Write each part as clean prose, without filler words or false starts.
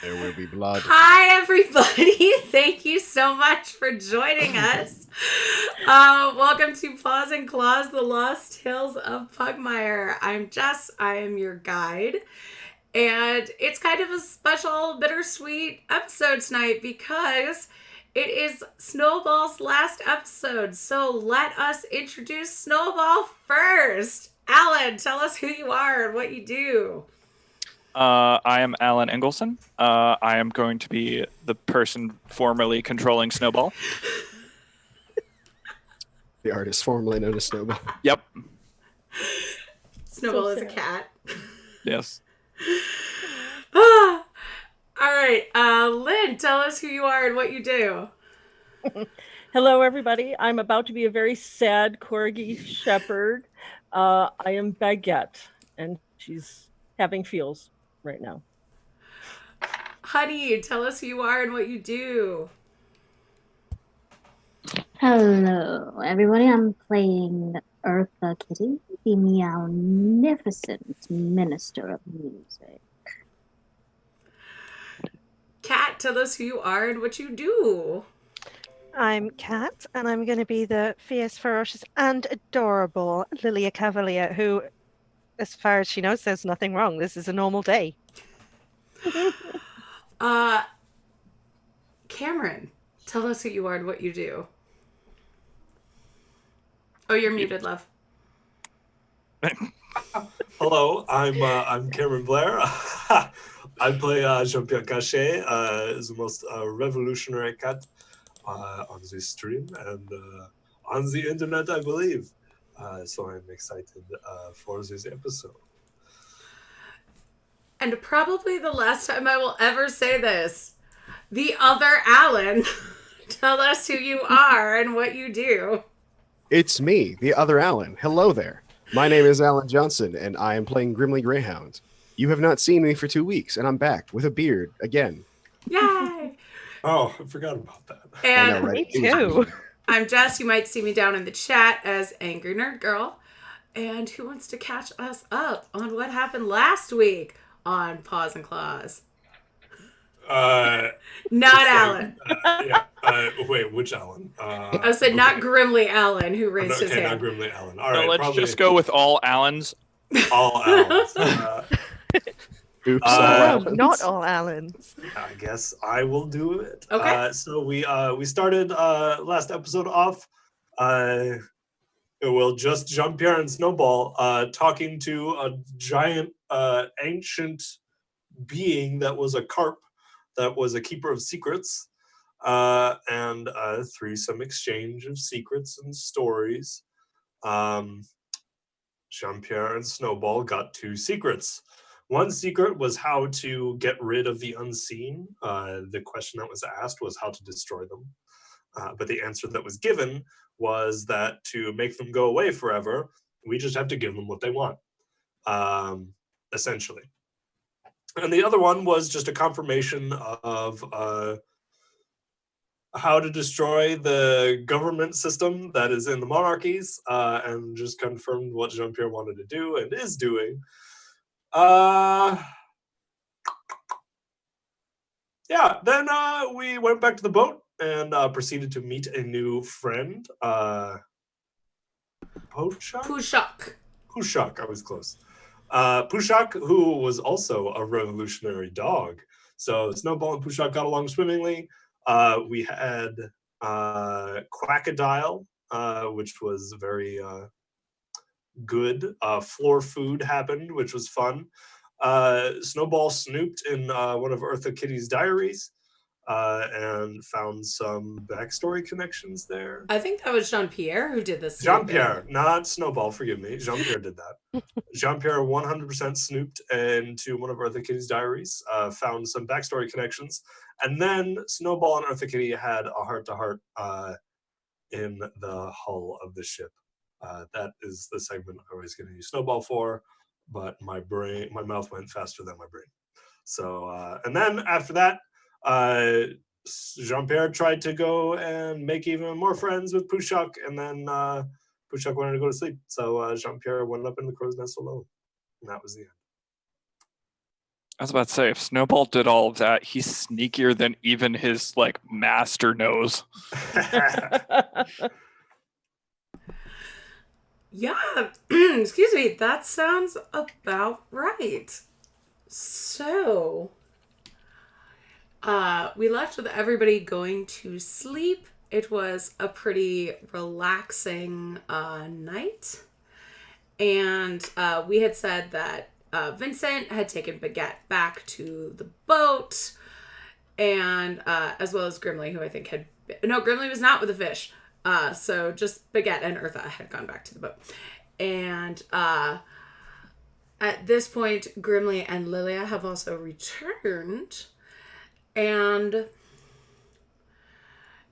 There will be blood. Hi, everybody. Thank you so much for joining us. Welcome to Paws and Claws, the Lost Tales of Pugmire. I'm Jess. I am your guide. And it's kind of a special, bittersweet episode tonight because it is Snowball's last episode. So let us introduce Snowball first. Alan, tell us who you are and what you do. I am Alan Engelson. I am going to be the person formerly controlling Snowball. The artist formerly known as Snowball. Yep. Snowball is a cat. Yes. All right. Lynn, tell us who you are and what you do. Hello, everybody. I'm about to be a very sad corgi shepherd. I am Baguette, and she's having feels right now. Honey, tell us who you are and what you do. Hello, everybody. I'm playing Eartha Kitty, the meownificent minister of music. Kat, tell us who you are and what you do. I'm Kat, and I'm going to be the fierce, ferocious, and adorable Lilia Cavalier, who, as far as she knows, there's nothing wrong. This is a normal day. Cameron, tell us who you are and what you do. Oh, you're muted, love. Hello, I'm Cameron Blair. I play Jean-Pierre Cachet, is the most revolutionary cat on this stream and on the internet, I believe. So I'm excited for this episode. And probably the last time I will ever say this, the other Alan, tell us who you are and what you do. It's me, the other Alan. Hello there. My name is Alan Johnson, and I am playing Grimly Greyhound. You have not seen me for 2 weeks, and I'm back with a beard again. Yay! Oh, I forgot about that. And I know, right? Me too. I'm Jess. You might see me down in the chat as Angry Nerd Girl. And who wants to catch us up on what happened last week on Paws and Claws? Not Alan. Wait, which Alan? I said not Grimly Alan, who raised his hand. Not Grimly Alan. All So right, let's just go with all Allens. all Alans. Oops. Not all Allens. I guess I will do it. Okay. So we started last episode off. Just Jean-Pierre and Snowball talking to a giant ancient being that was a carp, that was a keeper of secrets, and through some exchange of secrets and stories, Jean-Pierre and Snowball got 2 secrets. One secret was how to get rid of the unseen. The question that was asked was how to destroy them. But the answer that was given was that to make them go away forever, we just have to give them what they want, essentially. And the other one was just a confirmation of how to destroy the government system that is in the monarchies, and just confirmed what Jean-Pierre wanted to do and is doing. Then we went back to the boat and proceeded to meet a new friend. Pushak, I was close. Pushak, who was also a revolutionary dog. So Snowball and Pushak got along swimmingly. We had Quackadile, which was very good. Floor food happened, which was fun. Snowball snooped in one of Eartha Kitty's diaries and found some backstory connections there. I think that was Jean-Pierre who did this. Jean-Pierre, not Snowball, forgive me. Jean-Pierre did that. Jean-Pierre 100% snooped into one of Eartha Kitty's diaries, found some backstory connections, and then Snowball and Eartha Kitty had a heart-to-heart in the hull of the ship. That is the segment I was going to use Snowball for, but my mouth went faster than my brain. So, and then after that, Jean-Pierre tried to go and make even more friends with Pushak, and then Pushak wanted to go to sleep. So Jean-Pierre went up in the crow's nest alone, and that was the end. I was about to say, if Snowball did all of that, he's sneakier than even his master knows. Yeah, excuse me, that sounds about right. So, we left with everybody going to sleep. It was a pretty relaxing night. And we had said that Vincent had taken Baguette back to the boat. And as well as Grimly, who I think had... No, Grimly was not with the fish. So just Baguette and Eartha had gone back to the boat. And at this point, Grimly and Lilia have also returned. And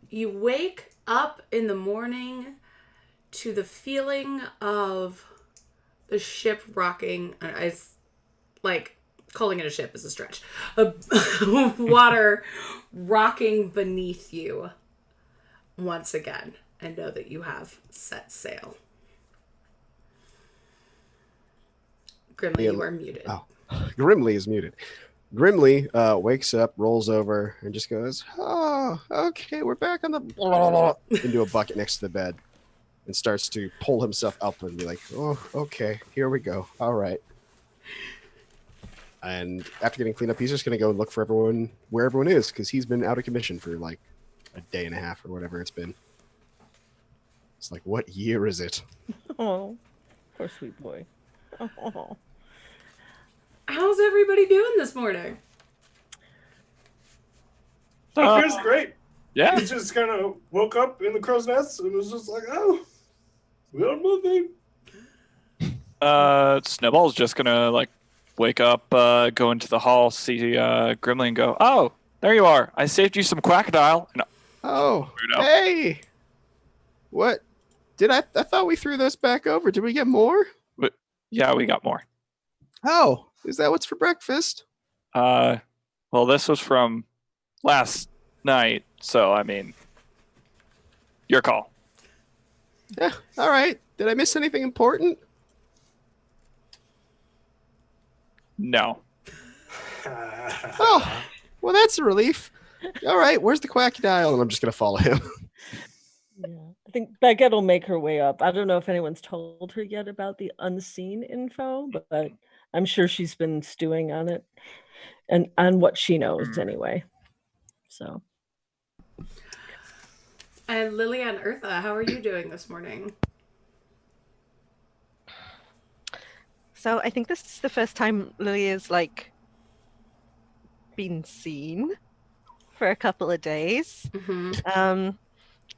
you wake up in the morning to the feeling of the ship rocking. It's calling it a ship is a stretch. Water rocking beneath you once again, and know that you have set sail. Grimly, you are muted. Oh, Grimly is muted. Grimly wakes up, rolls over, and just goes, "Oh, okay, we're back on the..." into a bucket next to the bed, and starts to pull himself up and be like, "Oh, okay, here we go. All right." And after getting cleaned up, he's just going to go and look for everyone, where everyone is, because he's been out of commission for a day and a half or whatever it's been. It's like, what year is it? Oh, poor sweet boy. Oh. How's everybody doing this morning? It feels great. Yeah. He just kind of woke up in the crow's nest and was just like, oh, we don't know anything. Snowball's just gonna wake up, go into the hall, see Grimly, and go, "Oh, there you are. I saved you some crocodile." And Oh, hey! What? I thought we threw those back over. Did we get more? yeah, we got more. Oh, is that what's for breakfast? Well, this was from last night, so I mean, your call. Yeah, all right. Did I miss anything important? No. Oh, well, that's a relief. All right, where's the crocodile? And I'm just going to follow him. Yeah. I think Baguette will make her way up. I don't know if anyone's told her yet about the unseen info, but I'm sure she's been stewing on it and on what she knows anyway. So. And Lilia and Eartha, how are you doing this morning? So I think this is the first time Lilia's been seen for a couple of days. Mm-hmm.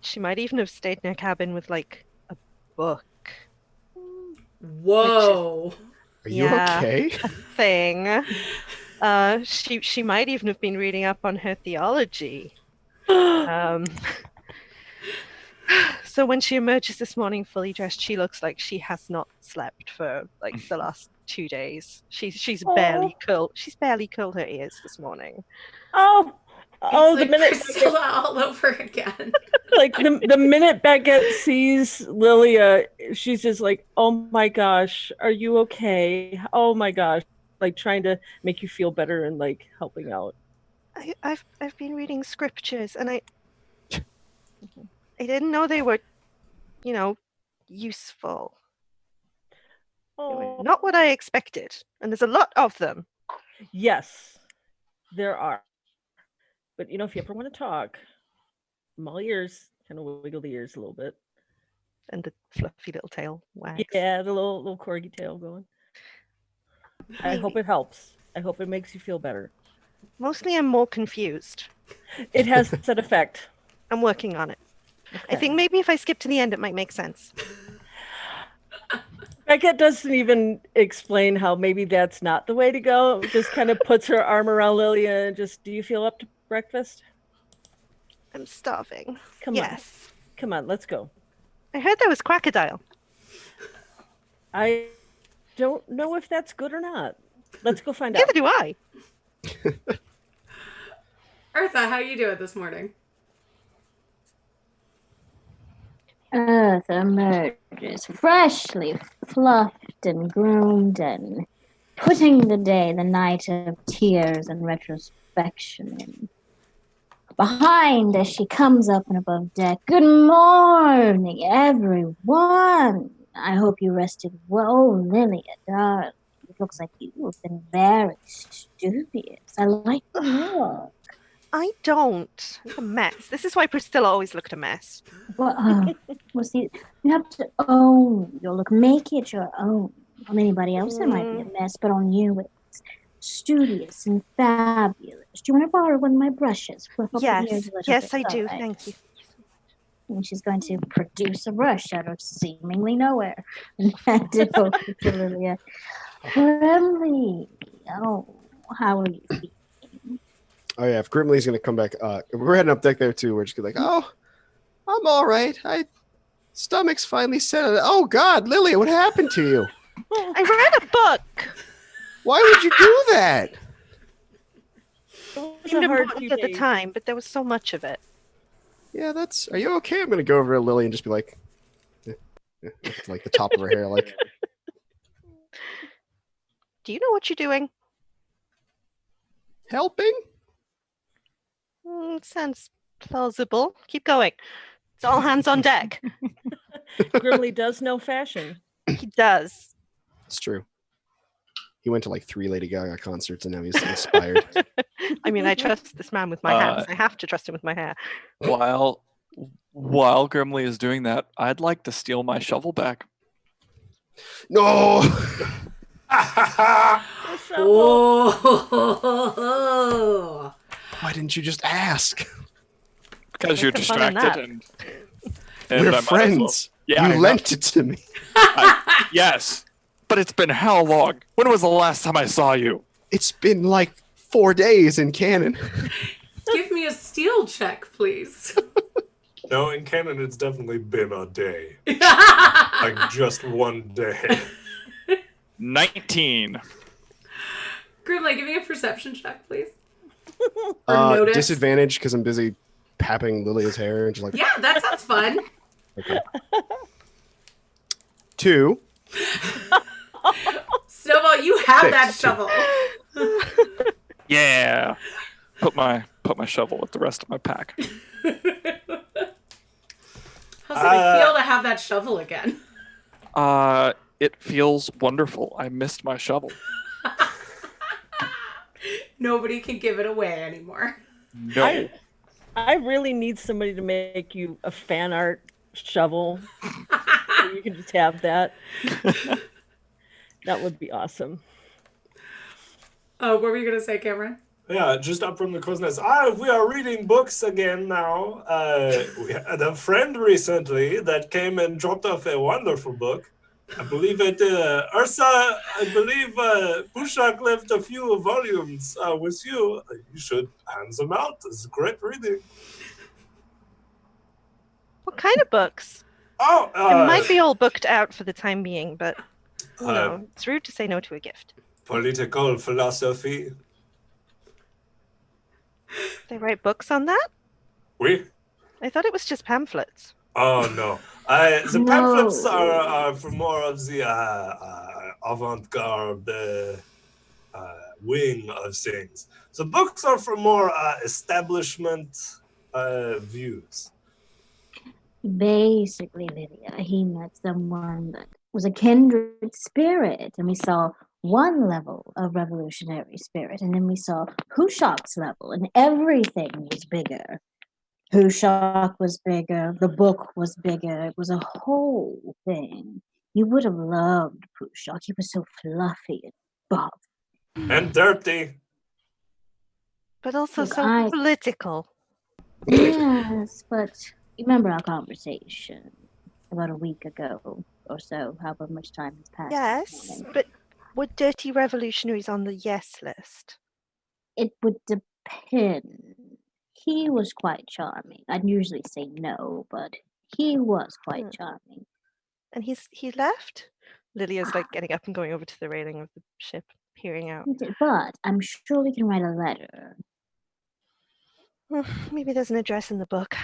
She might even have stayed in her cabin with a book. Whoa. Are you Yeah. okay? Thing. She might even have been reading up on her theology. So when she emerges this morning fully dressed, she looks like she has not slept for the last 2 days. She's barely curled her ears this morning. Oh, It's the minute Priscilla all over again. the minute Baguette sees Lilia, she's just like, "Oh my gosh, are you okay? Oh my gosh," trying to make you feel better and helping out. I've been reading scriptures and I didn't know they were, useful. They were not what I expected, and there's a lot of them. Yes, there are. But if you ever want to talk, I'm all ears. Kind of wiggle the ears a little bit. And the fluffy little tail wags. Yeah, the little corgi tail going. I hope it helps. I hope it makes you feel better. Mostly I'm more confused. It has that effect. I'm working on it. Okay. I think maybe if I skip to the end, it might make sense. Beckett doesn't even explain how maybe that's not the way to go. Just kind of puts her arm around Lilia and just, "Do you feel up to breakfast?" I'm starving. Come on, let's go. I heard there was crocodile. I don't know if that's good or not. Let's go find out. Neither do I. Eartha, how you doing this morning? Earth emerges freshly fluffed and groomed and putting the night of tears and retrospection in. Behind as she comes up and above deck. Good morning, everyone. I hope you rested well, Lilia, darling. It looks like you have been very studious. I like the look. I don't. It's a mess. This is why Priscilla always looked a mess. Well, see, you have to own your look. Make it your own. On anybody else, it might be a mess, but on you, it's studious and fabulous. Do you want to borrow one of my brushes? Yes, I do. Right. Thank you. And she's going to produce a brush out of seemingly nowhere and hand it over to Lilia. Grimly, oh, how are you feeling? Oh yeah, if Grimly's gonna come back, we're heading up deck there too. We're just gonna be like, oh, I'm all right. Stomach's finally settled. Oh God, Lilia, what happened to you? I read a book. Why would you do that? It was Seemed a hard important few at the days. time, but there was so much of it. Yeah, are you okay? I'm gonna go over to Lily and just be like, like the top of her hair, like. Do you know what you're doing? Helping? Sounds plausible. Keep going. It's all hands on deck. Grimly does know fashion. He does. It's true. He went to like 3 Lady Gaga concerts and now he's inspired. I mean, I trust this man with my hands. I have to trust him with my hair. While Grimly is doing that, I'd like to steal my shovel back. No! Oh. Why didn't you just ask? Because you're What's the fun in distracted and I We're might as well- friends. Yeah, I you know. lent it to me. Yes, but it's been how long? When was the last time I saw you? It's been like 4 days in canon. Give me a steal check, please. No, in canon, it's definitely been a day. Like just one day. 19. Grimly, give me a perception check, please. Or notice. Disadvantage because I'm busy papping Lilia's hair and she's like, Yeah, that sounds fun. okay. 2. Snowball, you have 6. that shovel. Yeah. Put my shovel with the rest of my pack. How's it feel to have that shovel again? It feels wonderful. I missed my shovel. Nobody can give it away anymore. No. I really need somebody to make you a fan art shovel. So you can just have that. That would be awesome. Oh, what were you going to say, Cameron? Yeah, just up from the crow's nest. We are reading books again now. We had a friend recently that came and dropped off a wonderful book. I believe Ursa, I believe Pushak left a few volumes with you. You should hand them out. It's great reading. What kind of books? Oh, It might be all booked out for the time being, but you know, it's rude to say no to a gift. Political philosophy. They write books on that? Oui. I thought it was just pamphlets. Oh, no. The pamphlets are for more of the avant-garde wing of things. The books are for more establishment views. Basically, Lydia, he met someone that was a kindred spirit, and we saw one level of revolutionary spirit, and then we saw Hushak's level, and everything was bigger. Hushak was bigger, the book was bigger, it was a whole thing. You would have loved Hushak. He was so fluffy and buff. And dirty. But also Look, so political. Yes, but remember our conversation about a week ago or so, however much time has passed. Yes, but were dirty revolutionaries on the yes list? It would depend. He was quite charming. I'd usually say no, but he was quite charming. And he left? Lydia's like getting up and going over to the railing of the ship, peering out. But I'm sure we can write a letter. Maybe there's an address in the book.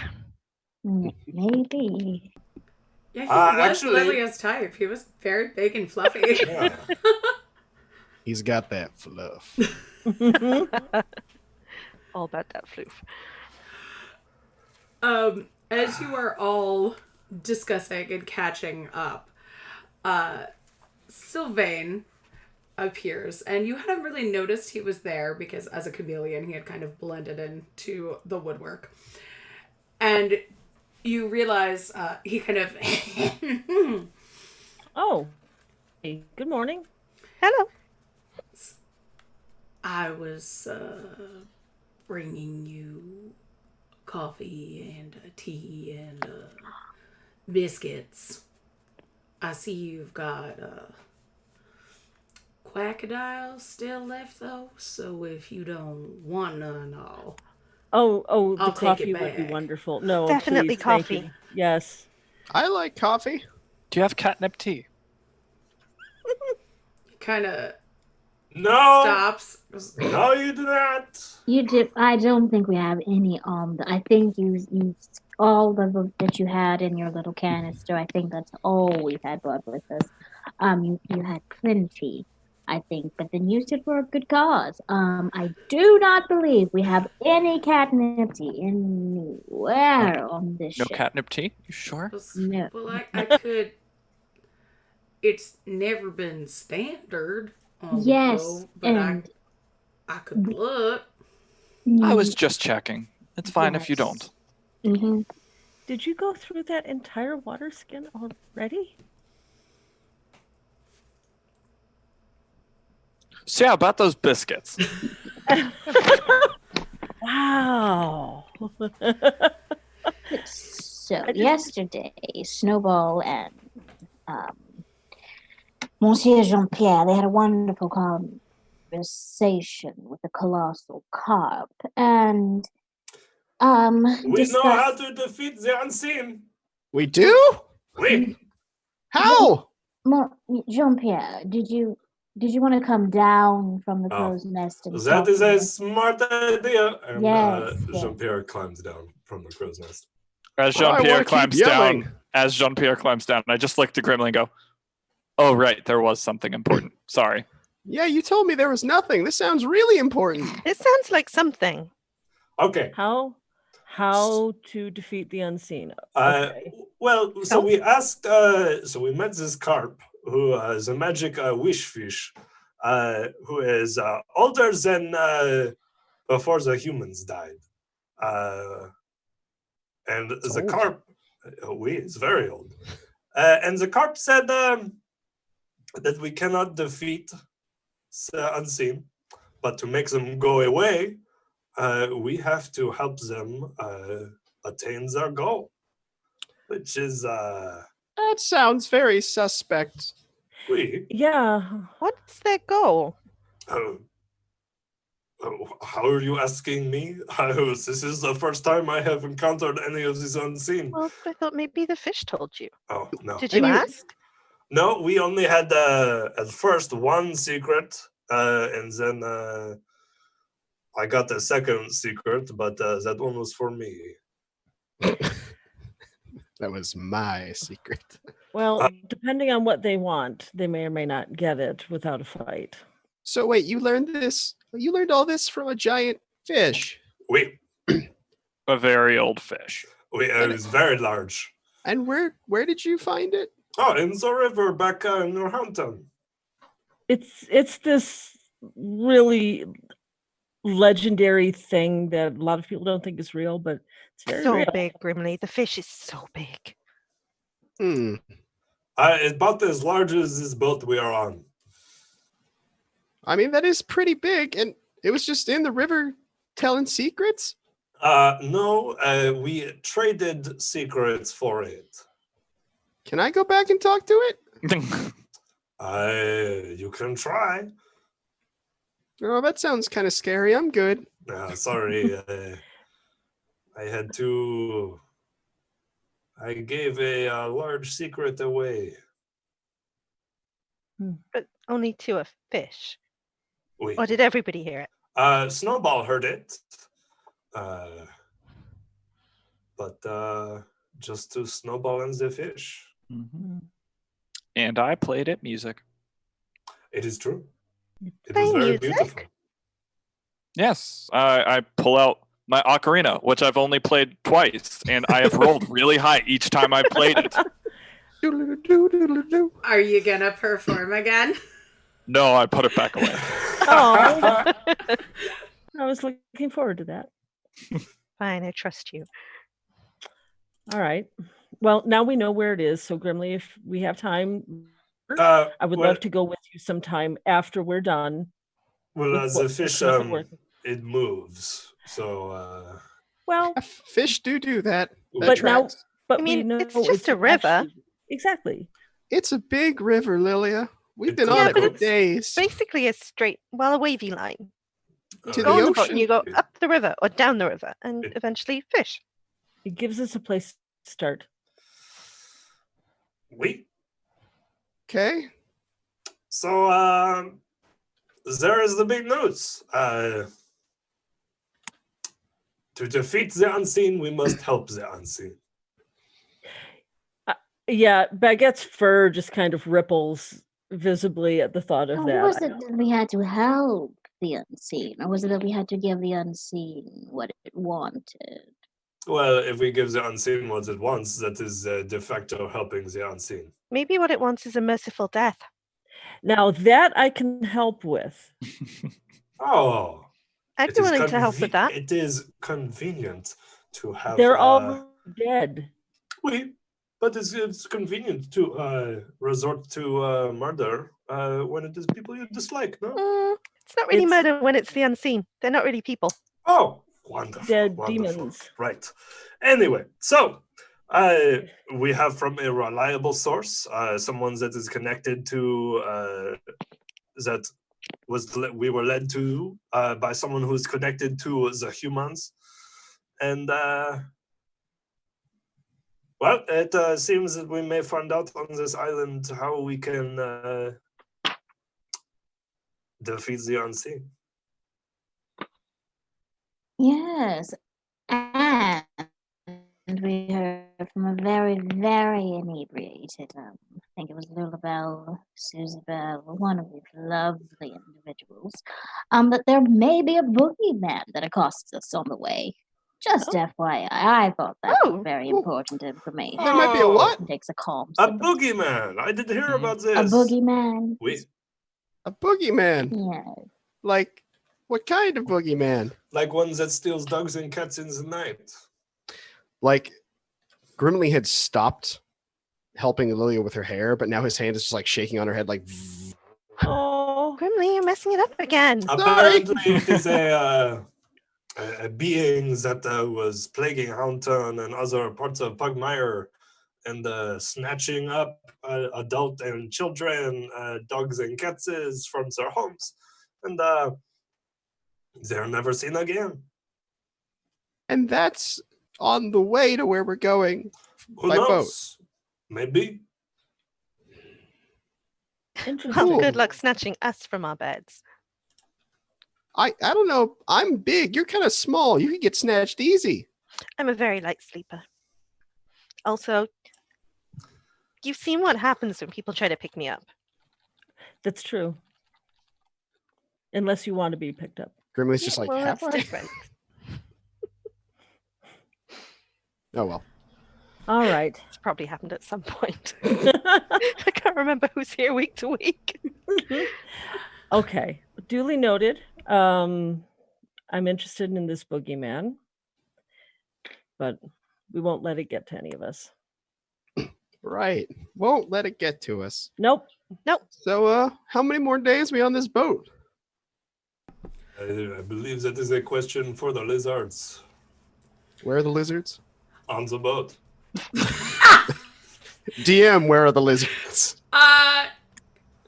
Maybe. Yeah, he was actually- Lilia's type. He was very big and fluffy. Yeah. He's got that fluff. All about that floof. As you are all discussing and catching up, Sylvain appears, and you hadn't really noticed he was there because as a chameleon he had kind of blended into the woodwork. And you realize he kind of Oh, hey, good morning. Hello. I was bringing you coffee and tea and biscuits. I see you've got quackadile still left though, so if you don't want none, I'll The take coffee it would be back. wonderful. No, Definitely please, thank coffee. you. Yes. I like coffee. Do you have catnip tea? Kind of No, stops. no, you do not. You did. I don't think we have any. I think you used all that you had in your little canister. I think that's all we had brought with us. You had plenty, I think, but then used it for a good cause. I do not believe we have any catnip tea anywhere on this No ship. catnip tea? You sure? No. Well, I could. It's never been standard on Yes, the boat, but and I could look. I was just checking. It's fine if you don't. Mm-hmm. Did you go through that entire water skin already? So yeah, about those biscuits. Wow. So yesterday, Snowball and Monsieur Jean-Pierre, they had a wonderful conversation with the colossal carp, and We know how discussed. to defeat the unseen. We do? We. How? Jean-Pierre, did you want to come down from the Oh, crow's nest and That talk is to a us? smart idea. And Yes. Jean-Pierre climbs down from the crow's nest. As Well, I Jean-Pierre wanna keep climbs yelling. down, I just look to Grimly and go, "Oh right, there was something important. Sorry." Yeah, you told me there was nothing. This sounds really important. It sounds like something. Okay. How to defeat the unseen? Okay. Well, so Oh. we asked, so we met this carp who is a magic wish fish, who is older than before the humans died. And It's the old. carp, is very old. And the carp said that we cannot defeat the unseen, but to make them go away, we have to help them attain their goal, which is That sounds very suspect. Yeah. What's their goal? How are you asking me? This is the first time I have encountered any of this unseen. Well, I thought maybe the fish told you. Oh, no. Did you ask? No, we only had at first one secret, and then I got the second secret, but that one was for me. That was my secret. Well, depending on what they want, they may or may not get it without a fight. So wait, you learned this? You learned all this from a giant fish. We A very old fish. it was very large. And where did you find it? Oh, in the river back in Northampton. It's this really legendary thing that a lot of people don't think is real, but it's very So real. big, Grimly. The fish is so big. It's about as large as this boat we are on. I mean, that is pretty big, and it was just in the river telling secrets? No, we traded secrets for it. Can I go back and talk to it? You can try. Oh, that sounds kind of scary. I'm good. Sorry, I gave a large secret away. But only to a fish. We, Or did everybody hear it? Snowball heard it. But just to Snowball and the fish. Mhm. And I played it music. It is true. It was Play very music? beautiful. Yes, I pull out my ocarina, which I've only played twice, and I have rolled really high each time I've played it. Doodle-doo-doodle-doo. Are you gonna perform again? No, I put it back away. Oh, I was looking forward to that. Fine, I trust you. All right. Well, now we know where it is. So, Grimly, if we have time, I would love to go with you sometime after we're done. Well, with as what a we're fish, currently working. it moves. So, Well, Fish do that. That but now, tracks. but I we mean, know it's just a river. actually- exactly. It's a big river, Lilia. We've It been could on be it for both. days. Basically, a straight, well, a wavy line. To You go the on the boat ocean. and you go up the river or down the river, and It- eventually fish. It gives us a place to start. Wait. Okay. So, there is the big news. To defeat the unseen, we must help the unseen. Yeah, Baguette's fur just kind of ripples visibly at the thought of Or that. was it that we had to help the unseen? Or was it that we had to give the unseen what it wanted? Well, if we give the unseen what it wants, that is de facto helping the unseen. Maybe what it wants is a merciful death. Now that I can help with. Oh, I'd it be is willing to help with that. It is convenient to have. They're all dead. Oui, but it's convenient to resort to murder when it is people you dislike. No. It's not really It's- murder when it's the unseen. They're not really people. Oh, wonderful. Dead wonderful. demons. Right. Anyway, so we have from a reliable source, someone that is connected to we were led to by someone who is connected to the humans, and well, it seems that we may find out on this island how we can defeat the unseen. Yes. And we heard from a very, very inebriated, I think it was Lulabelle, Susie Bell, one of these lovely individuals, that there may be a boogeyman that accosts us on the way. Just FYI, I thought that was very important information. There might be a what? It takes a calm A sip. boogeyman. I did hear about this. A boogeyman. We A boogeyman. Yeah. Like, what kind of boogeyman? like one that steals dogs and cats in the night. Like, Grimly had stopped helping Lilia with her hair, but now his hand is just like shaking on her head, like. Oh, Grimly, you're messing it up again. Apparently, it is a being that was plaguing Houndtown and other parts of Pugmire and snatching up adult and children, dogs and cats from their homes. And they're never seen again. And that's on the way to where we're going. Who By boat. knows? Maybe. interesting. Well, good luck snatching us from our beds. I don't know. I'm big. You're kind of small. You could get snatched easy. I'm a very light sleeper. Also, you've seen what happens when people try to pick me up. That's true. Unless you want to be picked up. Grimly's just like, well, have that's fun. different. Oh, well. All right. It's probably happened at some point. I can't remember who's here week to week. Okay. Duly noted. I'm interested in this boogeyman, but we won't let it get to any of us. Right. Won't let it get to us. Nope. So, how many more days we on this boat? I believe that is a question for the lizards Where are the lizards? on the boat. DM, where are the lizards?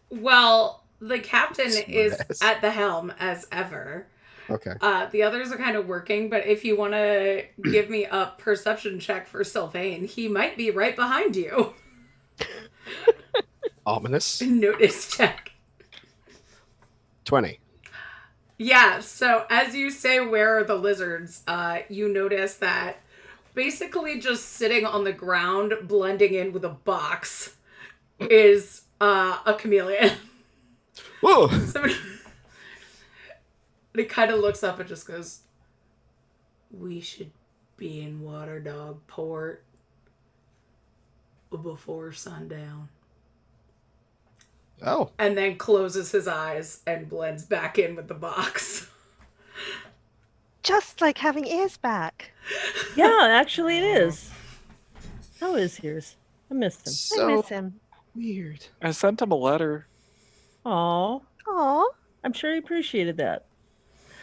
Well, the captain is Smartass. at the helm as ever. Okay. The others are kind of working, but if you want to give me a perception check for Sylvain, he might be right behind you. Ominous. Notice check. 20. Yeah, so as you say, where are the lizards? You notice that basically just sitting on the ground, blending in with a box, is a chameleon. Whoa! Somebody, And he kind of looks up and just goes, "We should be in Water Dog Port before sundown." Oh, And then closes his eyes and blends back in with the box. Just like having ears back. Yeah, actually it is. How is yours? I missed him. I so miss him. weird. I sent him a letter. Aw, Aw. I'm sure he appreciated that.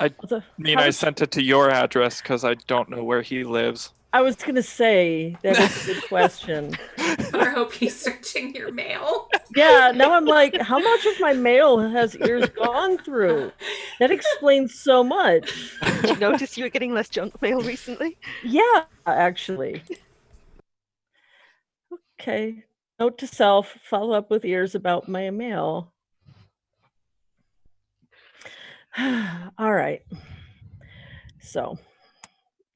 I So, mean, how I did- sent it to your address because I don't know where he lives. I was gonna say that is a good question. I hope he's searching your mail. Yeah, now I'm like, how much of my mail has ears gone through? That explains so much. Did you notice you were getting less junk mail recently? Yeah, actually. Okay. Note to self, follow up with ears about my mail. All right. So,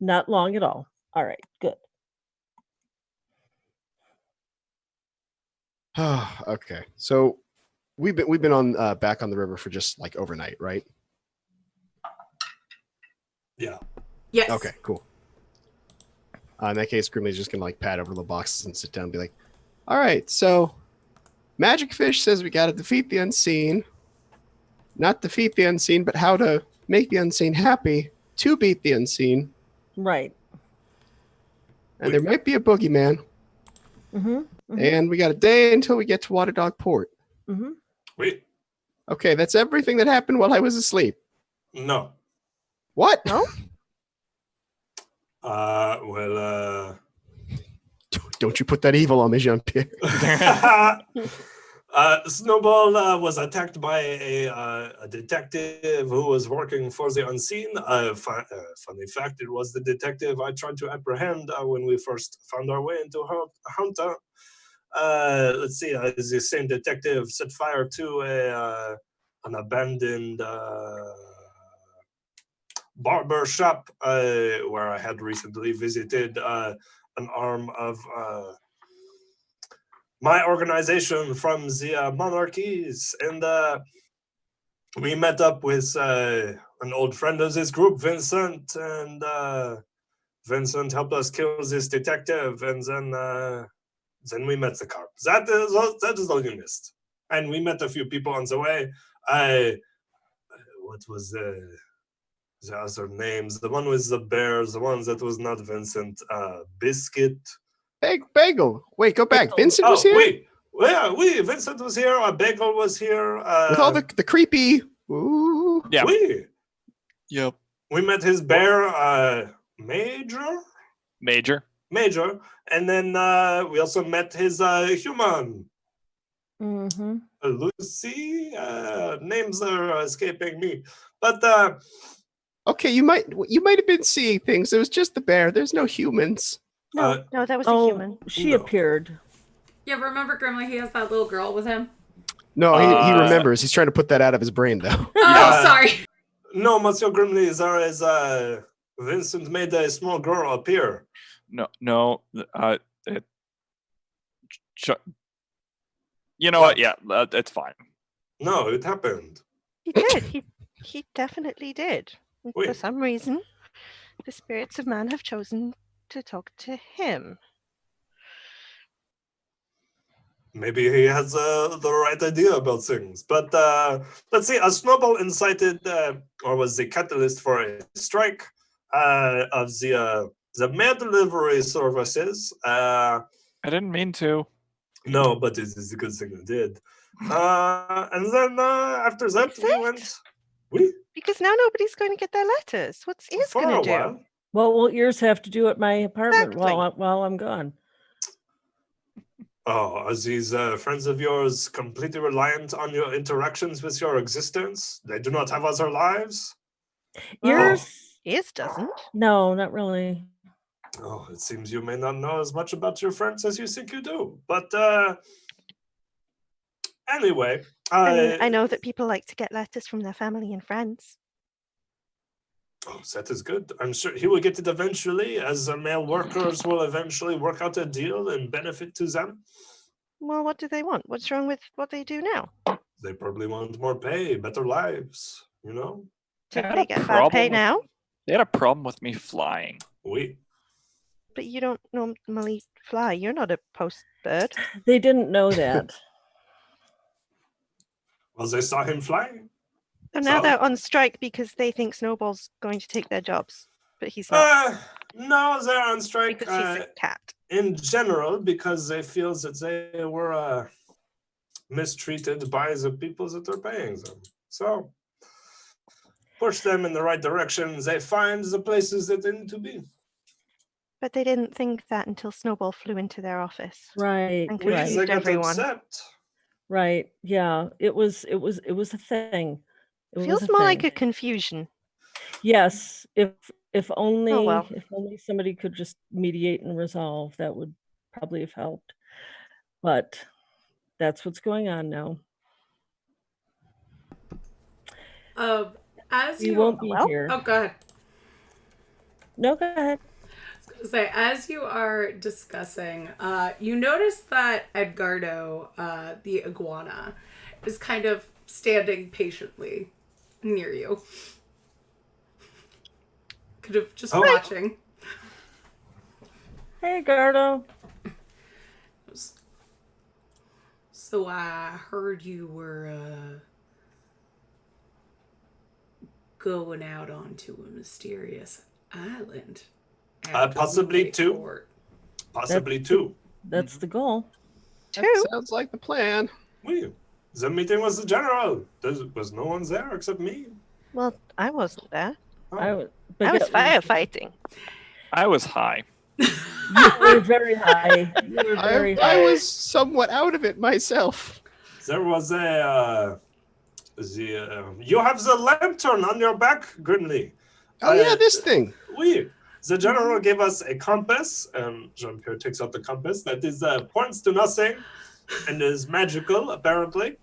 not long at all. All right, good. Okay, so we've been on back on the river for just like overnight, right? Yeah. Yes. Okay, cool. In that case, Grimly's just gonna like pat over the boxes and sit down and be like, "All right, so Magic Fish says we got to defeat the unseen, not defeat the unseen, but how to make the unseen happy to beat the unseen, Right. and there might be a boogeyman, Mm-hmm. and we got a day until we get to Water Dog Port." Mm-hmm. Wait. Okay, that's everything that happened while I was asleep. No. What? No? Don't you put that evil on me, Jean-Pierre. Snowball was attacked by a detective who was working for the unseen. Funny fact, it was the detective I tried to apprehend when we first found our way into Hunter. Let's see, the same detective set fire to an abandoned barber shop where I had recently visited an arm of my organization from the monarchies, and we met up with an old friend of this group, Vincent, and Vincent helped us kill this detective, and then we met the cops. That is all you missed. And we met a few people on the way. What was the other names? The one with the bears, the one that was not Vincent. Biscuit. Bagel. Wait, go back. Bagel. Vincent was here Wait. Yeah, Vincent was here. Bagel was here. with all the creepy. Ooh. Yeah. We met his bear, Major, and then we also met his human, Mm-hmm. Lucy. Names are escaping me, but Okay, you might have been seeing things. It was just the bear. There's no humans. No, that was a Oh, human. she No. appeared. Yeah, remember Grimly? He has that little girl with him. No, he remembers. He's trying to put that out of his brain, though. Oh, Yeah. sorry. no, Monsieur Grimley is Vincent made a small girl appear. No. You know what? Yeah, it's fine. No, it happened. He did. He definitely did. And for Wait. some reason, the spirits of man have chosen to talk to him. Maybe he has the right idea about things. But let's see, a snowball incited or was the catalyst for a strike of the mail delivery services. I didn't mean to. No, but it is a good thing it did. And then after that, we went. Because now nobody's going to get their letters. What's Ears For going a to do? while. What will ears have to do at my apartment Exactly. while I'm gone? Oh, are these friends of yours completely reliant on your interactions with your existence? They do not have other lives? Ears? Ears doesn't. No, not really. Oh, it seems you may not know as much about your friends as you think you do. But anyway, I know that people like to get letters from their family and friends. Oh, that is good. I'm sure he will get it eventually, as the male workers will eventually work out a deal and benefit to them. Well, what do they want? What's wrong with what they do now? They probably want more pay, better lives, you know? So had they a get bad problem pay with- now? They had a problem with me flying. We But you don't normally fly. You're not a post bird. They didn't know that. well, they saw him flying. So now So- they're on strike because they think Snowball's going to take their jobs. But he's not. No, they're on strike Because he's a cat. in general because they feel that they were mistreated by the people that are paying them. So push them in the right direction. They find the places that they need to be. But they didn't think that until Snowball flew into their office. Right. And We, Right. they confused got everyone. upset. Right. Yeah. It was a thing. It was Feels a more like thing. a confusion. Yes. If only well. if only somebody could just mediate and resolve, that would probably have helped. But that's what's going on now. As You you won't be well. here. Oh, go ahead. No, go ahead. Say, as you are discussing, you notice that Edgardo, the iguana, is kind of standing patiently near you. Kind of just Oh. watching. Hey, Gardo. So I heard you were going out onto a mysterious island. after Possibly we two. report. Possibly That's- two. That's the goal. Two. That sounds like the plan. We. The meeting was the general. There was no one there except me. Well, I wasn't there. Oh. I was Baguette firefighting. I was high. You were very high. You were very I high. was somewhat out of it myself. There was you have the lantern on your back, Grimly. Oh yeah, this thing. We. The general gave us a compass. Jean-Pierre takes out the compass that is points to nothing and is magical, apparently.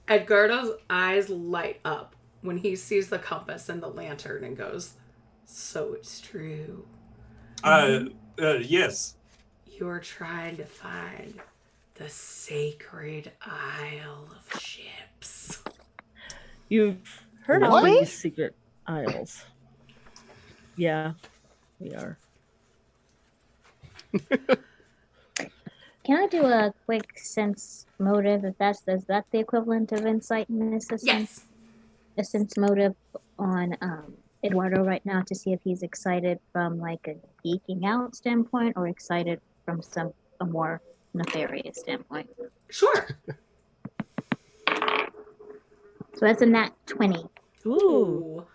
Edgardo's eyes light up when he sees the compass and the lantern and goes, "So it's true. Yes. You're trying to find the sacred Isle of Ships." You've heard of What? these secret isles. Yeah, we are. Can I do a quick sense motive? If is that the equivalent of insight in this system? Yes. A sense motive on Eduardo right now to see if he's excited from like a geeking out standpoint or excited from a more nefarious standpoint. Sure. So that's a nat 20. Ooh.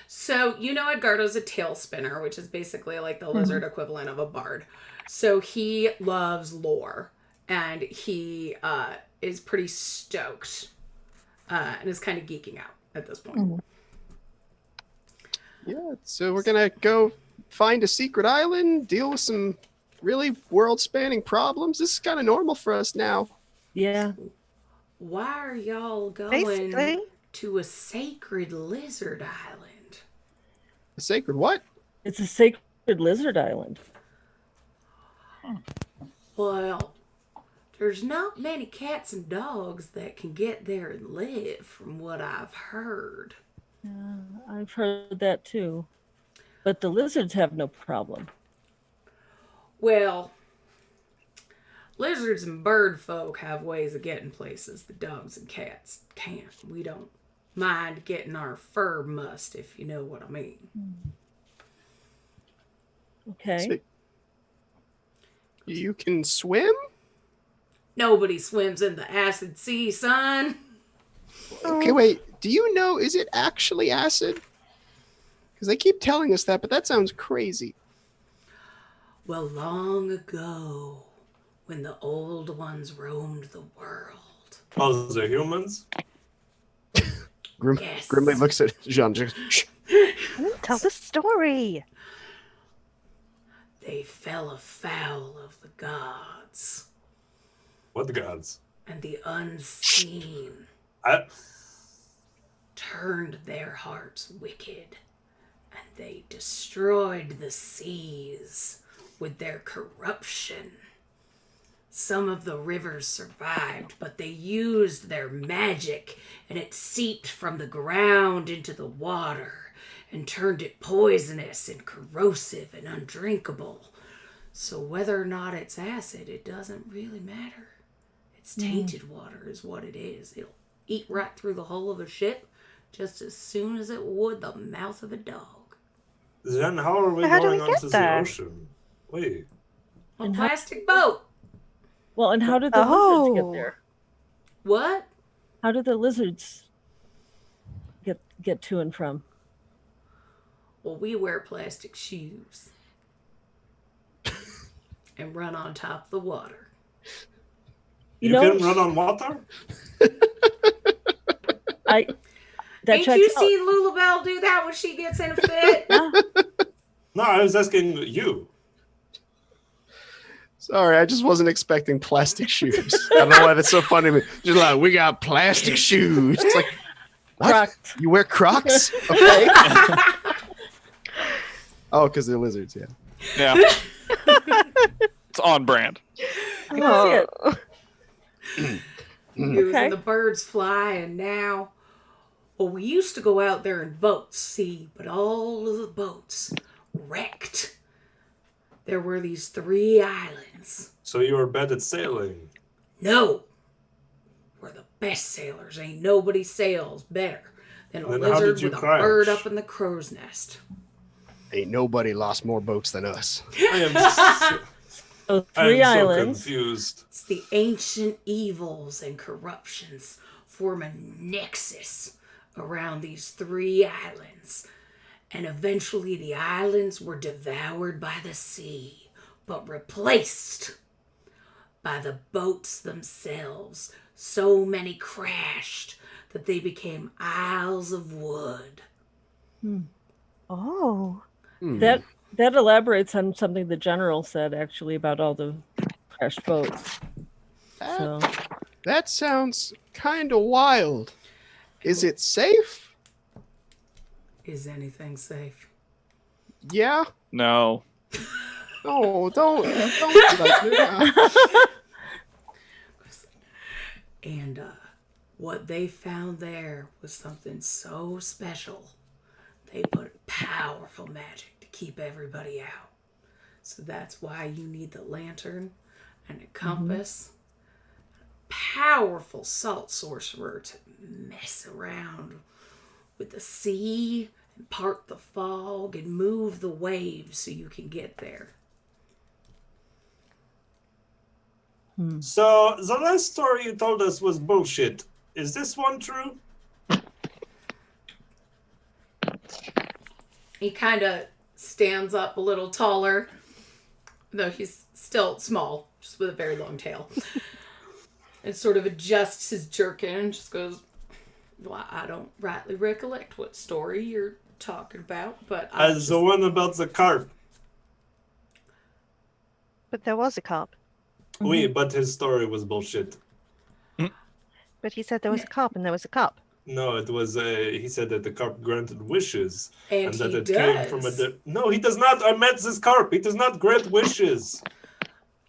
So, you know, Edgardo's a tail spinner, which is basically like the lizard equivalent of a bard. So he loves lore, and he is pretty stoked and is kind of geeking out at this point. Mhm. Yeah, so we're gonna go find a secret island, deal with some really world-spanning problems. This is kind of normal for us now. Yeah. Why are y'all going Basically, to a sacred lizard island? A sacred what? It's a sacred lizard island. Well, there's not many cats and dogs that can get there and live, from what I've heard. Yeah, I've heard that too. But the lizards have no problem. Well, lizards and bird folk have ways of getting places that dogs and cats can't. We don't mind getting our fur mussed, if you know what I mean. Okay. So- you can swim? Nobody swims in the acid sea, son. Okay, wait. Do you know, is it actually acid? Because they keep telling us that, but that sounds crazy. Well, long ago, when the old ones roamed the world. Oh, the humans? Yes. Grimly looks at Jean. Just, "Shh." tell the story. They fell afoul of the gods What the gods? and the unseen I, turned their hearts wicked, and they destroyed the seas with their corruption. Some of the rivers survived, but they used their magic, and it seeped from the ground into the water and turned it poisonous and corrosive and undrinkable. So whether or not it's acid, it doesn't really matter. It's tainted water is what it is. It'll eat right through the hull of a ship just as soon as it would the mouth of a dog. Then how are we How do going we get onto the there? ocean? Wait. A plastic boat. Well, and how did the lizards get there? What? How did the lizards get to and from? Well, we wear plastic shoes and run on top of the water. You know, can run on water? That Ain't checks you out. seen Lulabelle do that when she gets in a fit? No, I was asking you. Sorry, I just wasn't expecting plastic shoes. I don't know why that's so funny to me. Just like, we got plastic shoes. It's like, what? Crocs. You wear Crocs? Okay. Oh, because they're lizards, yeah. Yeah. It's on brand. I can see it. It was Okay. and the birds fly, and now, well, we used to go out there in boats, see, but all of the boats wrecked. There were these 3 islands. So you were bad at sailing. No, we're the best sailors. Ain't nobody sails better than a Then how lizard did you with crash? a bird up in the crow's nest. Ain't nobody lost more boats than us. I am so, So I 3 am so islands. confused. It's the ancient evils and corruptions form a nexus around these 3 islands. And eventually the islands were devoured by the sea, but replaced by the boats themselves. So many crashed that they became isles of wood. Oh. That elaborates on something the general said actually about all the crashed boats. So That sounds kind of wild. Is it safe? Is anything safe? Yeah. No. No, don't do that. And what they found there was something so special. They put powerful magic to keep everybody out. So that's why you need the lantern and a compass. Powerful salt sorcerer to mess around with the sea and part the fog and move the waves so you can get there. So the last story you told us was bullshit. Is this one true? He kind of stands up a little taller, though he's still small, just with a very long tail. And sort of adjusts his jerkin and just goes, well, I don't rightly recollect what story you're talking about, but I As the one about the carp. But there was a carp. Oui, but his story was bullshit. But he said there was a carp and there was a carp. No, it was. He said that the carp granted wishes, And that he it came from a. does. No, he does not. I met this carp. He does not grant wishes.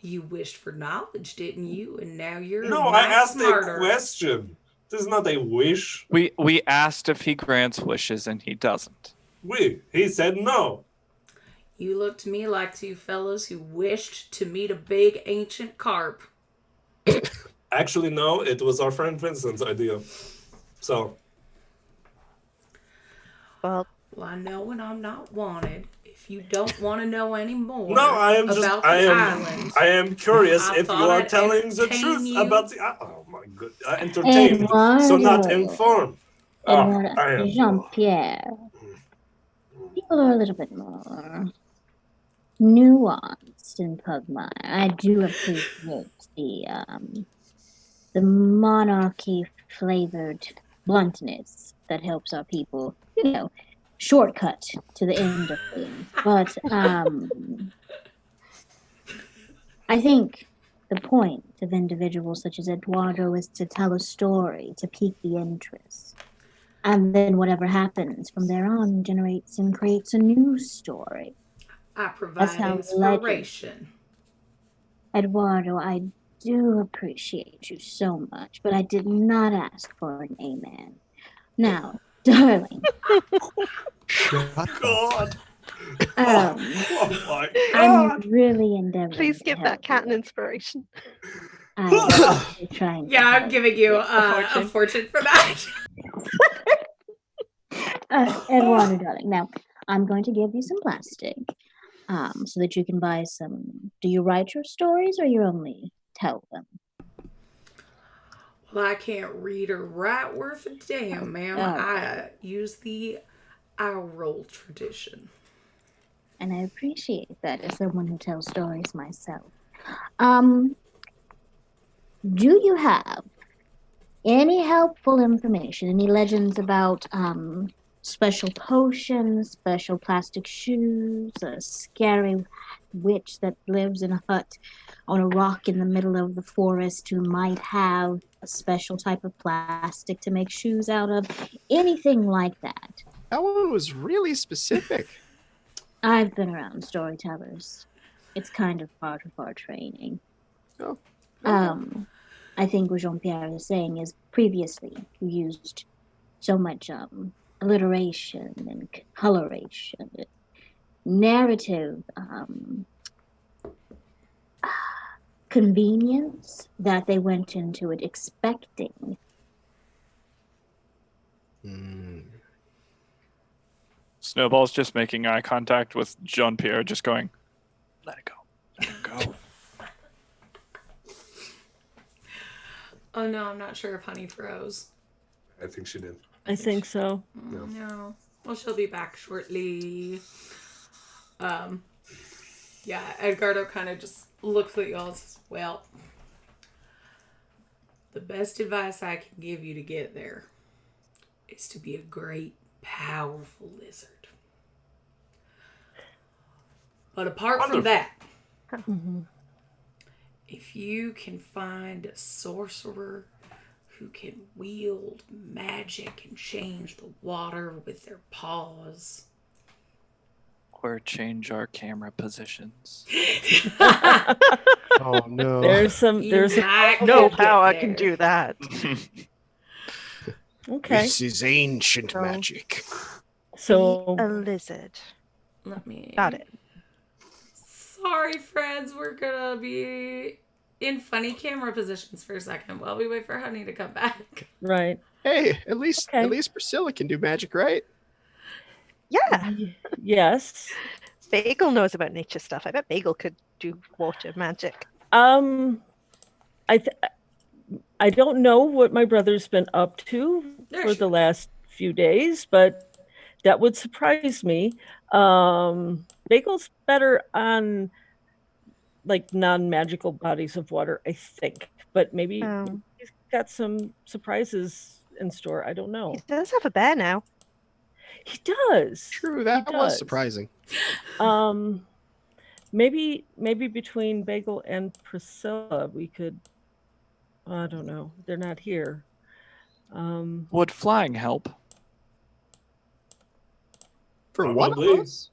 You wished for knowledge, didn't you? And now you're No, I asked smarter. a question. This is not a wish. We asked if he grants wishes and he doesn't. Oui, he said no. You look to me like 2 fellows who wished to meet a big ancient carp. Actually, no. It was our friend Vincent's idea. So Well, Well, I know when I'm not wanted. If you don't want to know any more no, I am about just. the I am curious I if you thought are I'd telling the entertain truth you. about the. Oh my god, entertained, so not Eduardo. informed. Oh, I am. Jean-Pierre. People are a little bit more nuanced in Pugmire. I do appreciate the monarchy flavored bluntness that helps our people, shortcut to the end of things. But I think the point of individuals such as Eduardo is to tell a story, to pique the interest. And then whatever happens from there on generates and creates a new story. I provide how inspiration. Eduardo, I do appreciate you so much, but I did not ask for an amen. Now, darling, Shut up. God. um, Oh my I'm God. really endeavoring Please to give help that cat an you. inspiration. I'm definitely trying to Yeah, I'm help giving you A a fortune for that. Eduardo, darling. Now, I'm going to give you some plastic, so that you can buy some. Do you write your stories, or you only tell them? Well, I can't read or write worth a damn, ma'am. all I use the oral tradition. And I appreciate that as someone who tells stories myself. Um, do you have any helpful information, any legends about special potions, special plastic shoes, a scary witch that lives in a hut on a rock in the middle of the forest who might have a special type of plastic to make shoes out of? Anything like that. That one was really specific. I've been around storytellers. It's kind of part of our training. Oh, I think what Jean-Pierre is saying is previously you used so much alliteration and coloration, narrative convenience that they went into it expecting. Snowball's just making eye contact with Jean-Pierre, just going, let it go. Let it go. Oh no, I'm not sure if Honey froze. I think she did. I think so. Oh, no. Well, she'll be back shortly. Yeah, Edgardo kind of just looks at y'all and says, well, the best advice I can give you to get there is to be a great, powerful lizard. But apart from that, if you can find a sorcerer who can wield magic and change the water with their paws, Or change our camera positions. Oh no. There's some. you There's a, might No get how I there. can do that. okay. This is ancient So- magic. So Be a lizard. Let me. Got it. Sorry, friends. We're gonna be in funny camera positions for a second while we wait for Honey to come back. right. Hey, at least Okay. Priscilla can do magic, right? Yeah. Yes. Bagel knows about nature stuff. I bet Bagel could do water magic. I don't know what my brother's been up to There for she the is. last few days, but that would surprise me. Bagel's better on like non-magical bodies of water, I think, but maybe he's got some surprises in store. I don't know. He does have a bear now. He does. True, that He was does. surprising. Maybe between Bagel and Priscilla, we could. I don't know. They're not here. Would flying help? For one of Probably. us.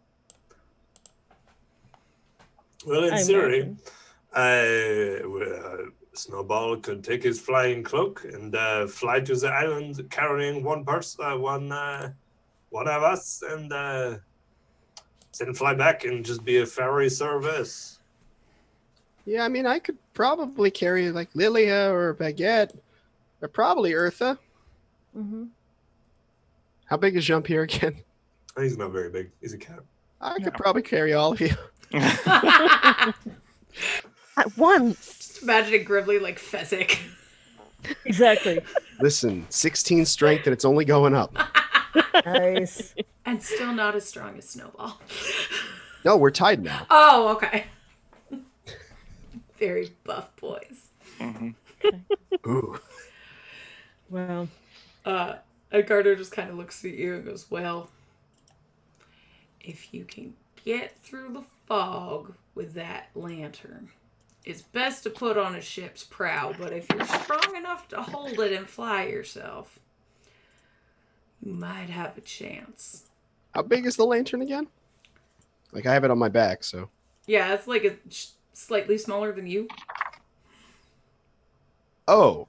Well, in I theory, imagine. Snowball could take his flying cloak and fly to the island carrying one person, one of us, and then fly back and just be a ferry service. Yeah, I mean, I could probably carry like Lilia or Baguette, or probably Eartha. Mm-hmm. How big is Jean-Pierre again? He's not very big. He's a cat. I could probably carry all of you. At once. Just imagining Grimly like Fezzik. Exactly. Listen, 16 strength and it's only going up. Nice. And still not as strong as Snowball. No, we're tied now. Oh, okay. Very buff boys. Ooh. Well, Edgardo just kind of looks at you and goes, well, if you can get through the fog with that lantern, it's best to put on a ship's prow, but if you're strong enough to hold it and fly yourself, you might have a chance. How big is the lantern again? Like, I have it on my back, so. Yeah, it's like slightly smaller than you. Oh,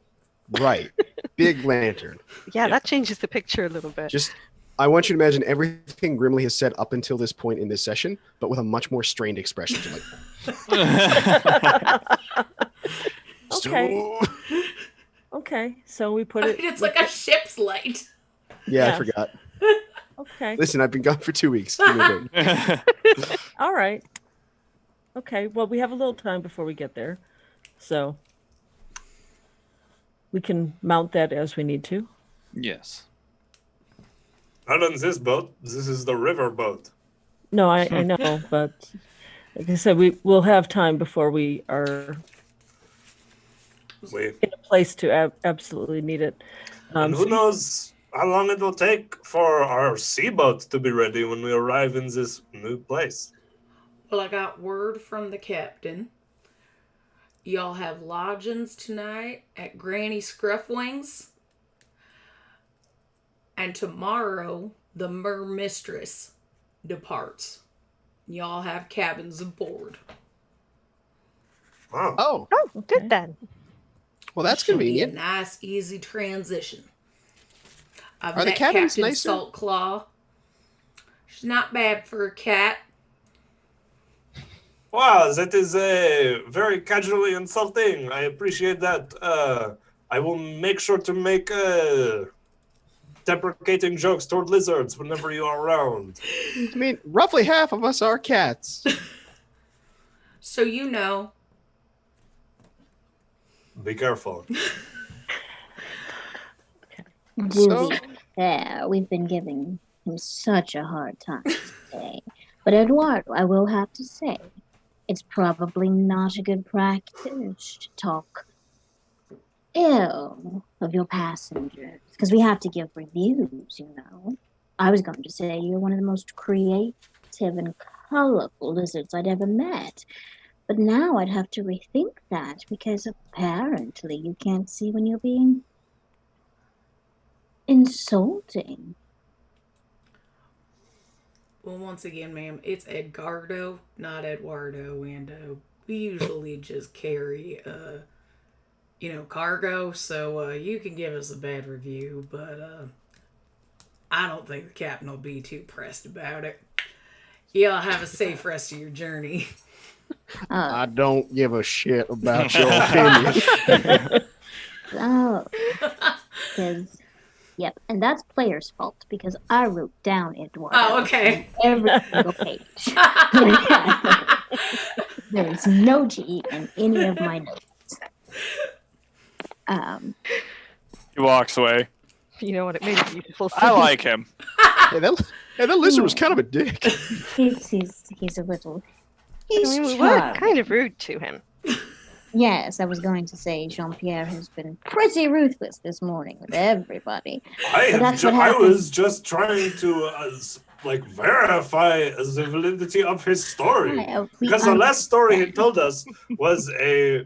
right. Big lantern. Yeah, that changes the picture a little bit. Just, I want you to imagine everything Grimly has said up until this point in this session, but with a much more strained expression. So Okay. Okay, so we put it. It's like a ship's light. Yeah, Yes. I forgot. Okay. Listen, I've been gone for 2 weeks. Give me a break. All right. Okay. Well, we have a little time before we get there, so we can mount that as we need to. Yes. Not on this boat. This is the river boat. No, I know, but like I said, we'll have time before we are We, in a place to absolutely need it. and who So- knows how long it will take for our sea boat to be ready when we arrive in this new place. Well, I got word from the captain. Y'all have lodgings tonight at Granny Scruffwing's. And tomorrow, the Mer Mistress departs. Y'all have cabins aboard. Wow. Oh, Oh, Okay. good then. well, that's Should be a convenient. nice, easy transition. I've Are the met cabins Captain nicer? Saltclaw. She's not bad for a cat. Wow, that is very casually insulting. I appreciate that. I will make sure to make deprecating jokes toward lizards whenever you are around. I mean, roughly half of us are cats. So you know, Be careful. To So- be fair, we've been giving him such a hard time today. But Eduardo, I will have to say, it's probably not a good practice to talk ill of your passengers, because we have to give reviews, you know. I was going to say you're one of the most creative and colorful lizards I'd ever met. But now I'd have to rethink that, because apparently you can't see when you're being insulting. well, once again, ma'am, it's Edgardo, not Eduardo, and we usually just carry, cargo, so you can give us a bad review, but I don't think the captain will be too pressed about it. Y'all have a safe rest of your journey. I don't give a shit about your opinion. Oh, because yep, and that's player's fault because I wrote down Eduardo Oh, okay. on every single page. There is no G in any of my notes. He walks away. You know what? It made a beautiful scene. I like him. Hey, that lizard was kind of a dick. He's a little. He's I mean, we were charming. kind of rude to him. Yes, I was going to say Jean-Pierre has been pretty ruthless this morning with everybody. But that's what I happened. was just trying to verify the validity of his story. Because the last story he told us was a